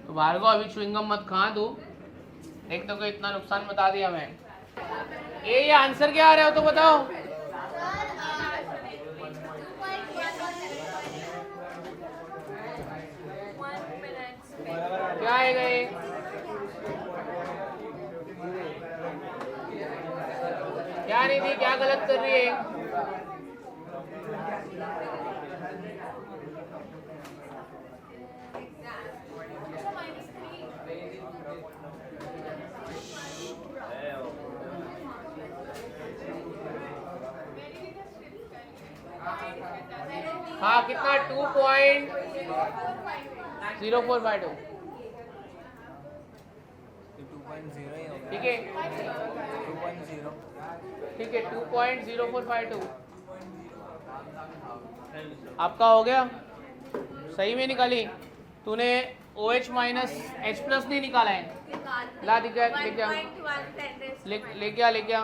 तो भार्गव अभी च्युइंगम मत खा दो, एक तो कोई इतना नुकसान बता दिया मैं। ये आंसर क्या आ रहा हो तो बताओ। क्या आएगा ये? क्या निधि, क्या गलत कर रही है? हाँ कितना 2.0452 ठीक है 2.0452 आपका हो गया सही में निकाली तूने OH माइनस H प्लस नहीं निकाला है ला लिख गया लिख गया